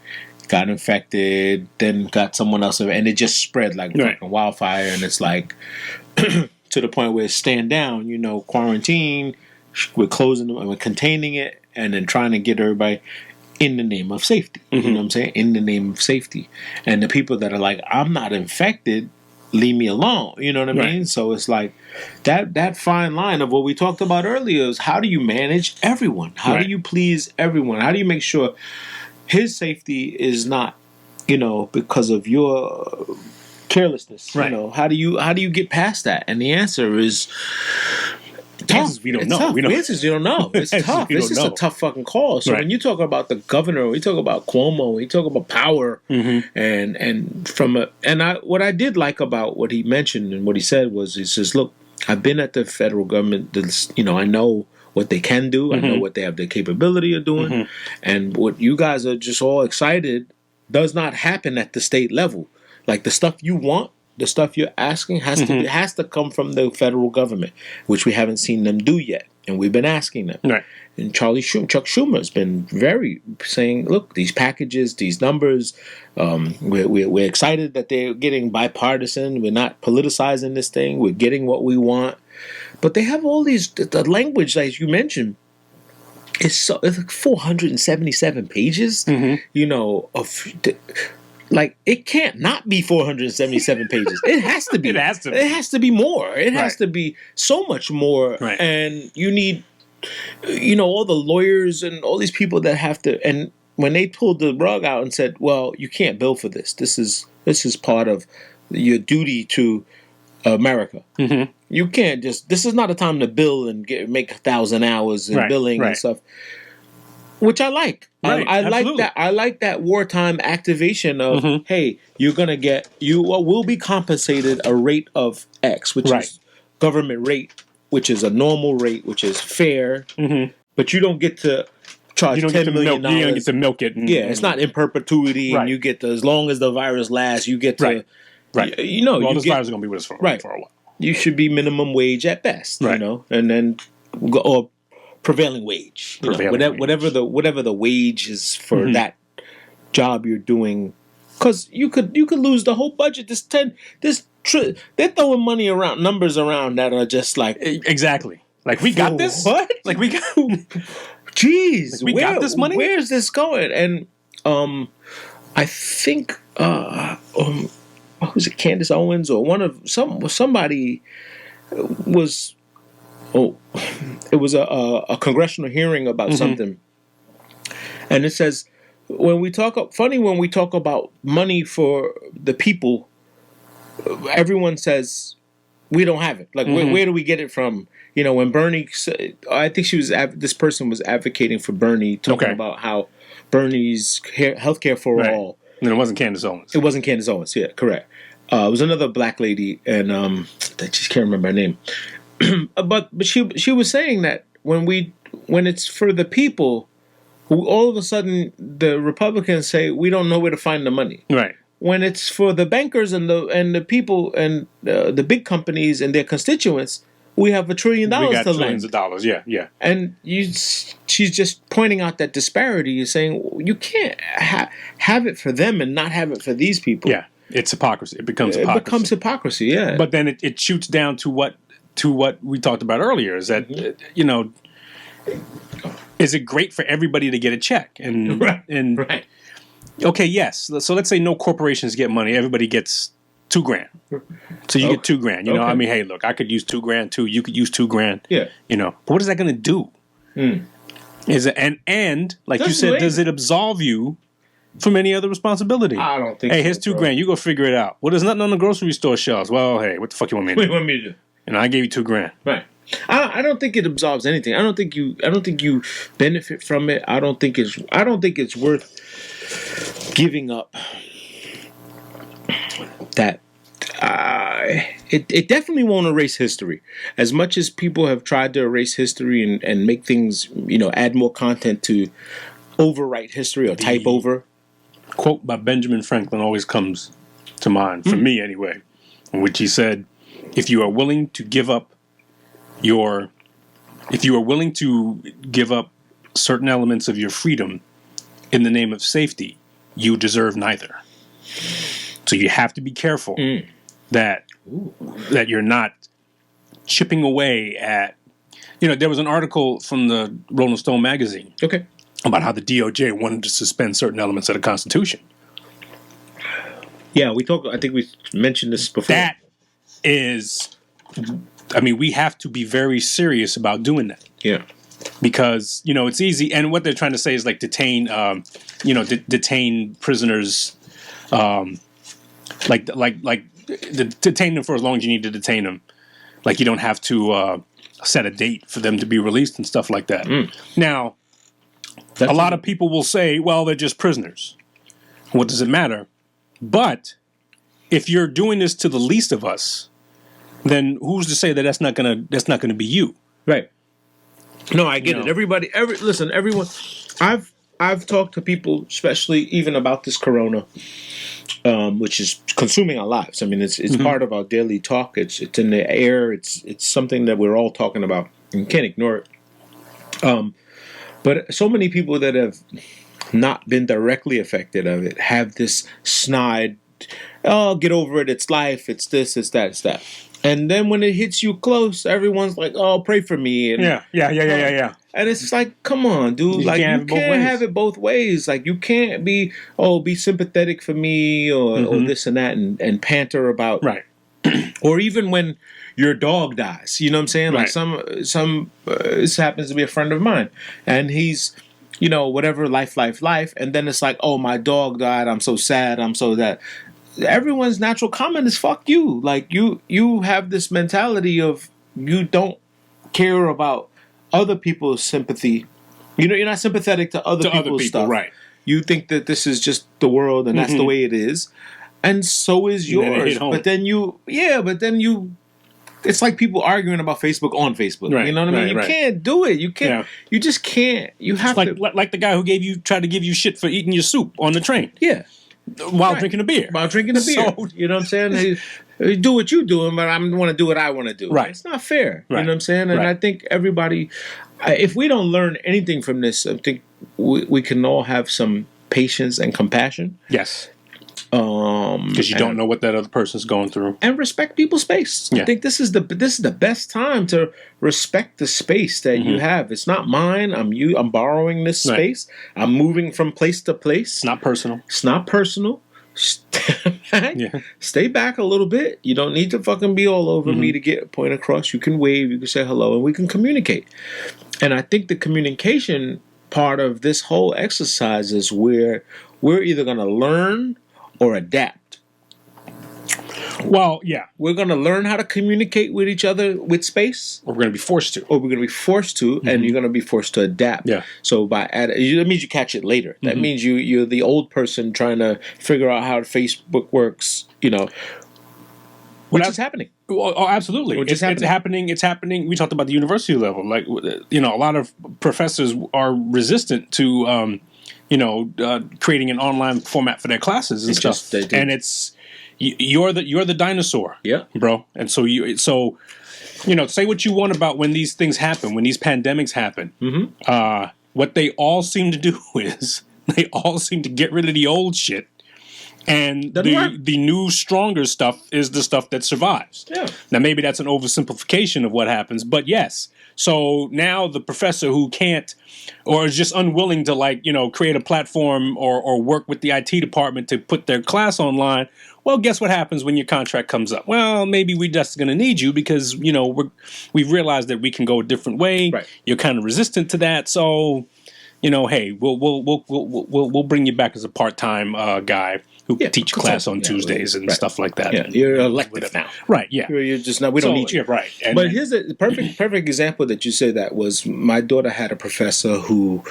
got infected, then got someone else, and it just spread like fucking wildfire. And it's like to the point where it's stand down, quarantine. We're closing them, we're containing it, and then trying to get everybody in the name of safety. You know what I'm saying? In the name of safety. And the people that are like, I'm not infected, leave me alone. You know what I mean? So it's like that fine line of what we talked about earlier is how do you manage everyone? How do you please everyone? How do you make sure his safety is not, because of your carelessness? Right. How do you get past that? And the answer is tough. We don't know. The answers you don't know. It's tough. It's just a tough fucking call. So when you talk about the governor, we talk about Cuomo, we talk about power, what I did like about what he mentioned and what he said was, he says, look, I've been at the federal government. I know what they can do. I know what they have the capability of doing. And what you guys are just all excited does not happen at the state level. Like the stuff you want, the stuff you're asking has to come from the federal government, which we haven't seen them do yet. And we've been asking them. Right. And Chuck Schumer has been very saying, look, these packages, these numbers, we're excited that they're getting bipartisan. We're not politicizing this thing. We're getting what we want. But they have all these, the language, as you mentioned, it's like 477 pages, you know, like it can't not be 477 pages. It has to be. It has to be. It has to be more. It has to be so much more. Right. And you need, you know, all the lawyers and all these people that have to. And when they pulled the rug out and said, "Well, you can't bill for this. This is part of your duty to America. You can't just. This is not a time to bill and make 1,000 hours in billing and stuff." Which I like. Right, I like that. I like that wartime activation of, hey, you will be compensated a rate of X, which is government rate, which is a normal rate, which is fair, but you don't get to charge $10 million. You don't get to milk it. It's not in perpetuity, and you get as long as the virus lasts, you get to, you know, this virus is going to be with us for a while. You should be minimum wage at best, you know, and then or prevailing wage, whatever the wage is for that job you're doing, because you could lose the whole budget. They're throwing money around, numbers around that are just like exactly like we got this. What? Like we got? Jeez, like we got this money. Where's this going? And I think what was it, Candace Owens or somebody was. Oh, it was a congressional hearing about something, and it says when we talk about money for the people, everyone says we don't have it. Like where do we get it from? You know, when Bernie, I think this person was advocating for Bernie, talking about how Bernie's healthcare for all. And it wasn't Candace Owens. It wasn't Candace Owens. Yeah, correct. It was another black lady, and I just can't remember her name. But she was saying that when it's for the people, who all of a sudden the Republicans say we don't know where to find the money. Right. When it's for the bankers and the people and the big companies and their constituents, we have $1 trillion to lend. We got trillions of dollars. Yeah. And she's just pointing out that disparity. You're saying you can't have it for them and not have it for these people. Yeah, it's hypocrisy. It becomes hypocrisy. Yeah. But then it shoots down to what we talked about earlier, is that you know, is it great for everybody to get a check? And okay, yes. So let's say no corporations get money. Everybody gets $2,000. So you get $2,000. You know, I mean, hey, look, I could use $2,000 too. You could use $2,000. Yeah. You know, but what is that going to do? Is it and like you said, does it absolve you from any other responsibility? I don't think. Hey, here's $2,000. You go figure it out. Well, there's nothing on the grocery store shelves. Well, hey, what the fuck you want me to do? What do you want me to do? And I gave you $2,000. Right. I don't think it absolves anything. I don't think you benefit from it. I don't think it's worth giving up. That it definitely won't erase history. As much as people have tried to erase history and make things, you know, add more content to overwrite history or type over. Quote by Benjamin Franklin always comes to mind, for me anyway, in which he said, if you are willing to give up certain elements of your freedom in the name of safety, you deserve neither. So you have to be careful that you're not chipping away at, you know, there was an article from the Rolling Stone magazine about how the DOJ wanted to suspend certain elements of the Constitution. Yeah, I think we mentioned this before. That is, I mean, we have to be very serious about doing that. Yeah. Because, you know, it's easy. And what they're trying to say is like detain prisoners, detain them for as long as you need to detain them. Like you don't have to set a date for them to be released and stuff like that. Now, a lot of people will say, well, they're just prisoners. What does it matter? But if you're doing this to the least of us, then who's to say that that's not gonna be you? Right. No, I get You it. know. Listen, everyone. I've talked to people, especially even about this corona, which is consuming our lives. I mean, it's part of our daily talk. It's in the air. It's something that we're all talking about and can't ignore it. But so many people that have not been directly affected of it have this snide, oh, get over it. It's life. It's this. It's that. It's that. And then when it hits you close, everyone's like, "Oh, pray for me." And Yeah. and it's like, come on, dude. Like, you can't have it both ways. Like, you can't be, be sympathetic for me or this and that and panter about. Right. Or even when your dog dies. You know what I'm saying? Like, Right. this happens to be a friend of mine. And he's, whatever, life. And then it's like, oh, my dog died. I'm so sad. I'm so that. Everyone's natural comment is fuck you. Like, you have this mentality of you don't care about other people's sympathy. You're not sympathetic to other people's stuff. Right. You think that this is just the world and that's the way it is. And so is yours. But then it's like people arguing about Facebook on Facebook. Right, You know what I mean? You can't do it. You can't. Yeah. You just can't. You have It's to. like the guy who tried to give you shit for eating your soup on the train Yeah. while drinking a beer. While drinking a beer. So- You know what I'm saying? Hey, do what you're doing, but I want to do what I want to do. Right. It's not fair. Right. You know what I'm saying? And Right. I think everybody, if we don't learn anything from this, I think we can all have some patience and compassion. Yes. Because you don't know what that other person's going through. And respect people's space. Yeah. I think this is the best time to respect the space that you have. It's not mine. I'm borrowing this Right. space. I'm moving from place to place. It's not personal. It's not personal. Stay back. Yeah. Stay back a little bit. You don't need to fucking be all over me to get a point across. You can wave. You can say hello, and we can communicate. And I think the communication part of this whole exercise is where we're either going to learn or adapt. Well, yeah. We're going to learn how to communicate with each other with space, We're going to be forced to. or we're going to be forced to, and you're going to be forced to adapt. Yeah. So that means you catch it later. That means you're the old person trying to figure out how Facebook works. Which is happening. Oh, absolutely. Which is It's happening. It's happening. We talked about the university level. Like, a lot of professors are resistant to, creating an online format for their classes and stuff. They do. And it's you're the dinosaur, Yeah. bro. And so say what you want about when these things happen, when these pandemics happen. What they all seem to do is they all seem to get rid of the old shit. And Doesn't work. the new, stronger stuff is the stuff that survives. Yeah. Now, maybe that's an oversimplification of what happens, but yes. So now the professor who can't or is just unwilling to, create a platform or work with the IT department to put their class online, well, guess what happens when your contract comes up? Well, maybe we're just going to need you because, we've realized that we can go a different way. Right. You're kind of resistant to that. So, hey, we'll bring you back as a part-time guy who can teach class on Tuesdays and stuff like that. Yeah, you're elective now. Right, yeah. You're just not. We don't need you. Yeah, right. And But here's the perfect example that you said that was my daughter had a professor who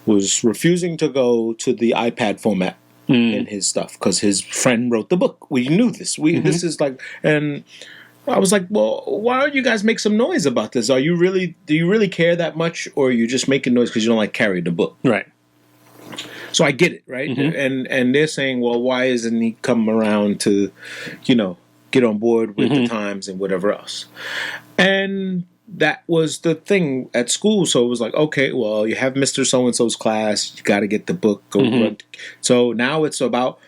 was refusing to go to the iPad format in his stuff because his friend wrote the book. We knew this. This is like, and I was like, well, why don't you guys make some noise about this? Do you really care that much, or are you just making noise because you don't like carry the book? Right. So I get it, right? And they're saying, well, why isn't he come around to, get on board with the times and whatever else? And that was the thing at school. So it was like, okay, well, you have Mr. So-and-so's class. You got to get the book. So now it's about,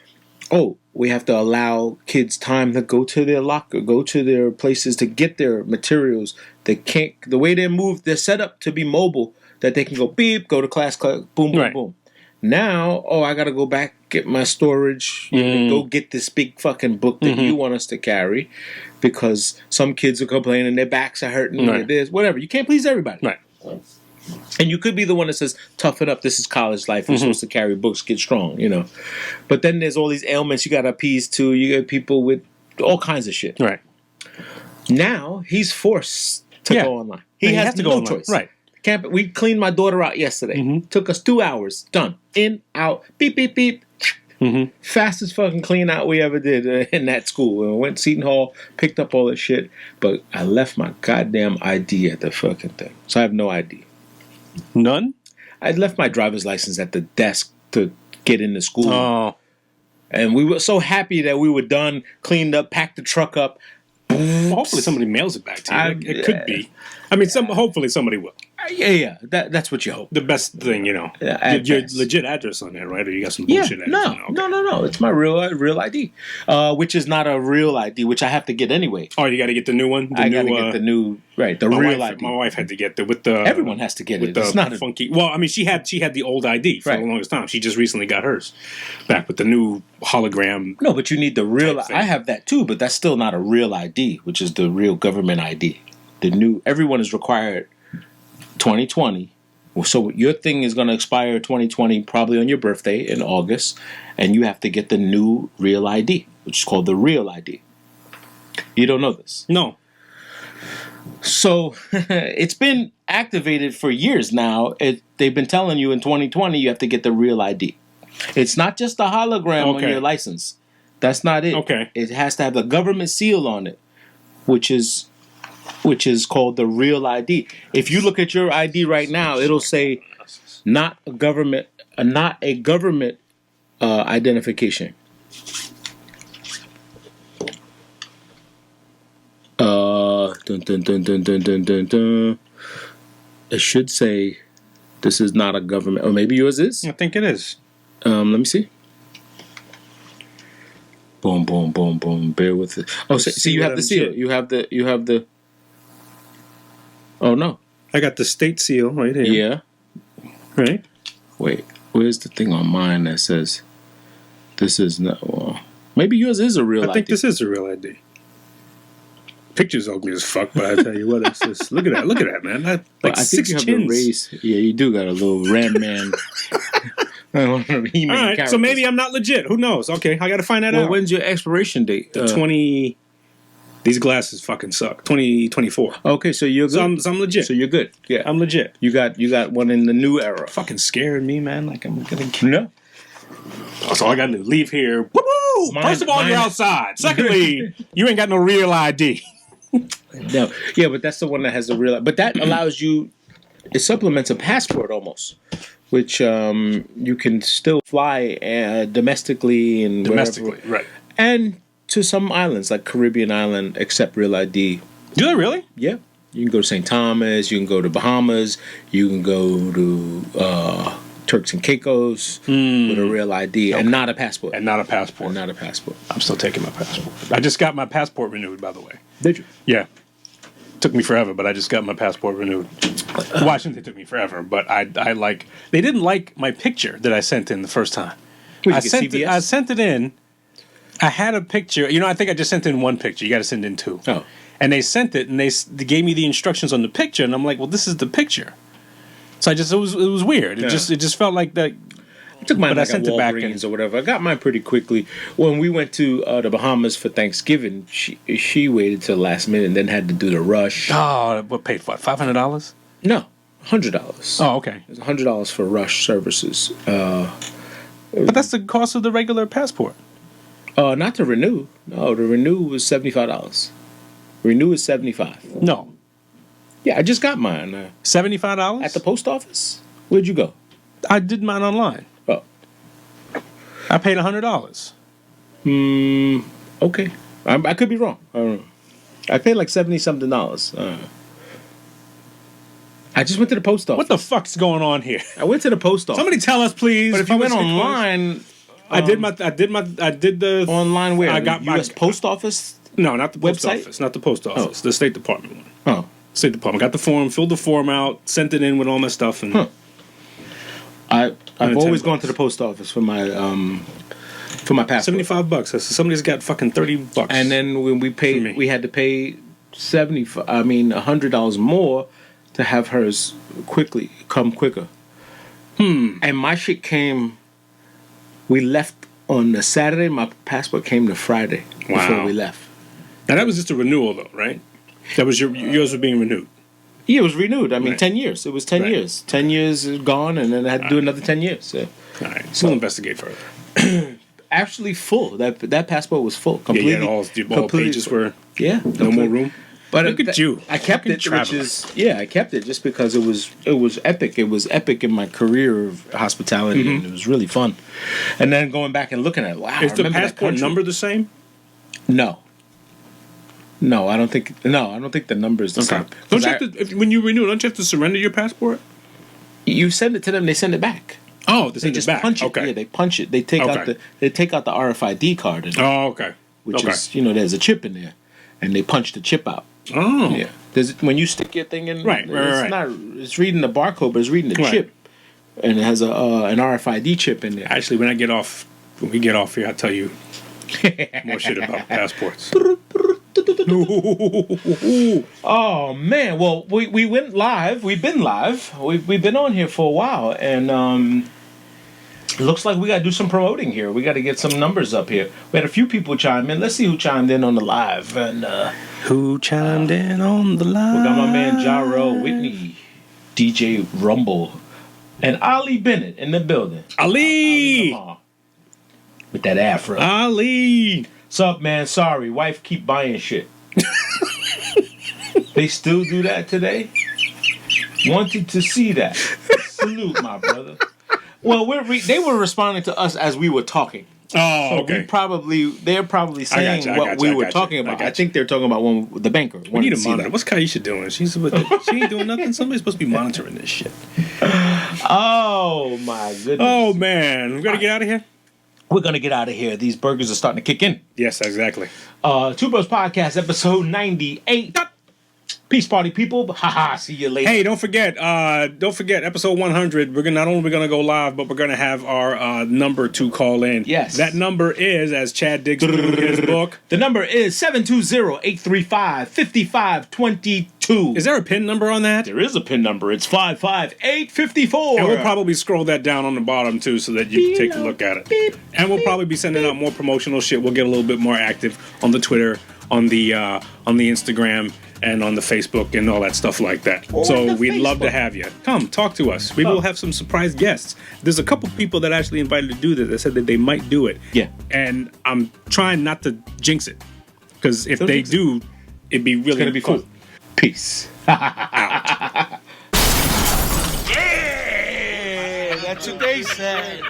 we have to allow kids time to go to their locker, go to their places to get their materials. They can't, the way they're moved, they're set up to be mobile, that they can go beep, go to class, boom, boom, boom. Now, I got to go back, get my storage, go get this big fucking book that you want us to carry because some kids are complaining their backs are hurting, or this, whatever. You can't please everybody. Right. And you could be the one that says, toughen up, this is college life, you're supposed to carry books, get strong, But then there's all these ailments you got to appease to. You got people with all kinds of shit. Right. Now, he's forced to go online. He has to go online. choice. Right. We cleaned my daughter out yesterday. Took us 2 hours. Done. In, out, beep, beep, beep. Fastest fucking clean out we ever did in that school. And went to Seton Hall, picked up all that shit. But I left my goddamn ID at the fucking thing. So I have no ID. None? I left my driver's license at the desk to get into school. Oh. And we were so happy that we were done, cleaned up, packed the truck up. Well, hopefully somebody mails it back to you. It could be. I mean, hopefully somebody will. Yeah. That's what you hope. The best thing, your legit address on there, right? Or you got some bullshit address? No. It's my real ID, which is not a real ID, which I have to get anyway. Oh, you got to get the new one. I got to get the new, the real ID. My wife had to get with the. Everyone has to get it. It's not funky. Well, I mean, she had the old ID for the longest time. She just recently got hers back with the new hologram. No, but you need the real. I have that too, but that's still not a real ID, which is the real government ID. The new. Everyone is required 2020. So your thing is going to expire 2020, probably on your birthday in August, and you have to get the new real ID, which is called the real ID. You don't know this? No. So it's been activated for years now. They've been telling you in 2020 you have to get the real ID. It's not just a hologram on your license. That's not it. Okay. It has to have the government seal on it, which is called the real ID. If you look at your ID right now, it'll say not a government identification. Dun, dun, dun, dun, dun, dun, dun, dun. It should say this is not a government, or maybe yours is. I think it is. Let me see. Boom, boom, boom, boom. Bear with it. Oh, so you have the seal. You have the. Oh no! I got the state seal right here. Yeah. Right. Wait, where's the thing on mine that says this is not? Well, maybe yours is a real ID. I think this is a real ID. Picture's ugly as fuck, but I tell you what, it's just look at that, man. I think you have a race. Yeah, you do got a little Ram Man. All right, so maybe I'm not legit. Who knows? Okay, I got to find that out. When's your expiration date? The 20. These glasses fucking suck. 2024. Okay, so you're good. So I'm legit. So you're good. Yeah, I'm legit. You got one in the new era. Fucking scaring me, man. Like I'm gonna. No. So I got to leave here. Woo! First of all, you're outside. Secondly, you ain't got no real ID. No, yeah, but that's the one that has the real. But that allows you. It supplements a passport almost, which you can still fly domestically and wherever. Right? And to some islands like Caribbean island, accept real ID. Do they really? Yeah, you can go to St. Thomas. You can go to Bahamas. You can go to Turks and Caicos with a real ID and not a passport. And not a passport. I'm still taking my passport. I just got my passport renewed, by the way. Did you? Yeah. Took me forever, but I just got my passport renewed. Washington took me forever, but I like they didn't like my picture that I sent in the first time. I sent it in. I had a picture. I think I just sent in one picture. You got to send in two. Oh. And they sent it, and they gave me the instructions on the picture, and I'm like, well, this is the picture. So it was weird. It just felt like that. I took mine like at Walgreens or whatever. I got mine pretty quickly. When we went to the Bahamas for Thanksgiving, she waited till the last minute and then had to do the rush. Oh, what paid for it? $500? No, $100. Oh, okay. It's $100 for rush services. But that's the cost of the regular passport. Not to renew. No, to renew was $75. Renew is $75. No. Yeah, I just got mine. $75? At the post office? Where'd you go? I did mine online. Oh. I paid $100. Okay. I could be wrong. I don't know. I paid like $70-something. I just went to the post office. What the fuck's going on here? I went to the post office. Somebody tell us, please. But if you went online... I did the... Online where? I got U.S. Post Office? No, not the post website? office. Not the post office. The State Department one. Oh. State Department. Got the form, filled the form out, sent it in with all my stuff. And I've always gone to the post office for my passport. $75. So somebody's got fucking $30. And then when we paid, we had to pay $100 more to have hers come quicker. And my shit came. We left on the Saturday. My passport came the Friday before we left. Now that was just a renewal, though, right? That was yours was being renewed. Yeah, it was renewed. I mean, Right. 10 years. It was 10 years. 10 years is gone, and then I had to do another 10 years. So. All right, so we'll investigate further. Actually, full. That passport was full. Completely. Yeah, all the pages were Yeah. no more room. But Look at you. I kept Fucking it, traveler. I kept it just because it was epic. It was epic in my career of hospitality, and it was really fun. And then going back and looking at it, wow, Is I the remember that passport country. number the same? No, I don't think. No, I don't think the number is the same. Don't you have to, when you renew, don't you have to surrender your passport? You send it to them, they send it back. Oh, They send just it back. punch it. Okay. Yeah, they punch it. They take out Okay. the RFID card, in it, Oh, okay. which okay. is there's a chip in there, and they punch the chip out. Oh. Yeah, when you stick your thing in, Right, it's right. not. It's reading the barcode, but it's reading the Right. chip, and it has an RFID chip in there. Actually, when we get off here, I'll tell you more shit about passports. Oh man! Well, we went live. We've been live. We've been on here for a while, and it looks like we got to do some promoting here. We got to get some numbers up here. We had a few people chime in. Let's see who chimed in on the live. And Who chimed in on the line? we got my man Jaro Whitney, DJ Rumble, and Ali Bennett in the building. Ali! Lamar, with that afro. Ali! What's up, man? Sorry, wife keep buying shit. They still do that today? Wanted to see that. Salute, my brother. Well, they were responding to us as we were talking. Oh, So okay. they're probably saying you, I what got we you, I were got you, talking I about. got I think they're talking about one with the banker. We need Wanted a to see monitor. that. What's Kaisha doing? She ain't doing nothing. Somebody's supposed to be monitoring this shit. Oh my goodness. Oh, man. We got to get out of here? We're gonna get out of here. These burgers are starting to kick in. Yes, exactly. Two Bros Podcast, episode 98. Peace party people. Haha, see you later. Hey, don't forget, episode 100. Not only gonna go live, but we're gonna have our number to call in. Yes. That number is, as Chad digs through his book. The number is 720-835-5522. Is there a PIN number on that? There is a PIN number. It's 55854. And we'll probably scroll that down on the bottom too, so that you can take a look at it. And we'll probably be sending out more promotional shit. We'll get a little bit more active on the Twitter, on the Instagram, and on the Facebook and all that stuff like that. So we'd love to have you. Come, talk to us. We will have some surprise guests. There's a couple people that actually invited to do this that said that they might do it. Yeah. And I'm trying not to jinx it. Because if Don't they jinx it. do, it'd be really It's gonna be cool. fun. Peace. Yeah, that's what they said.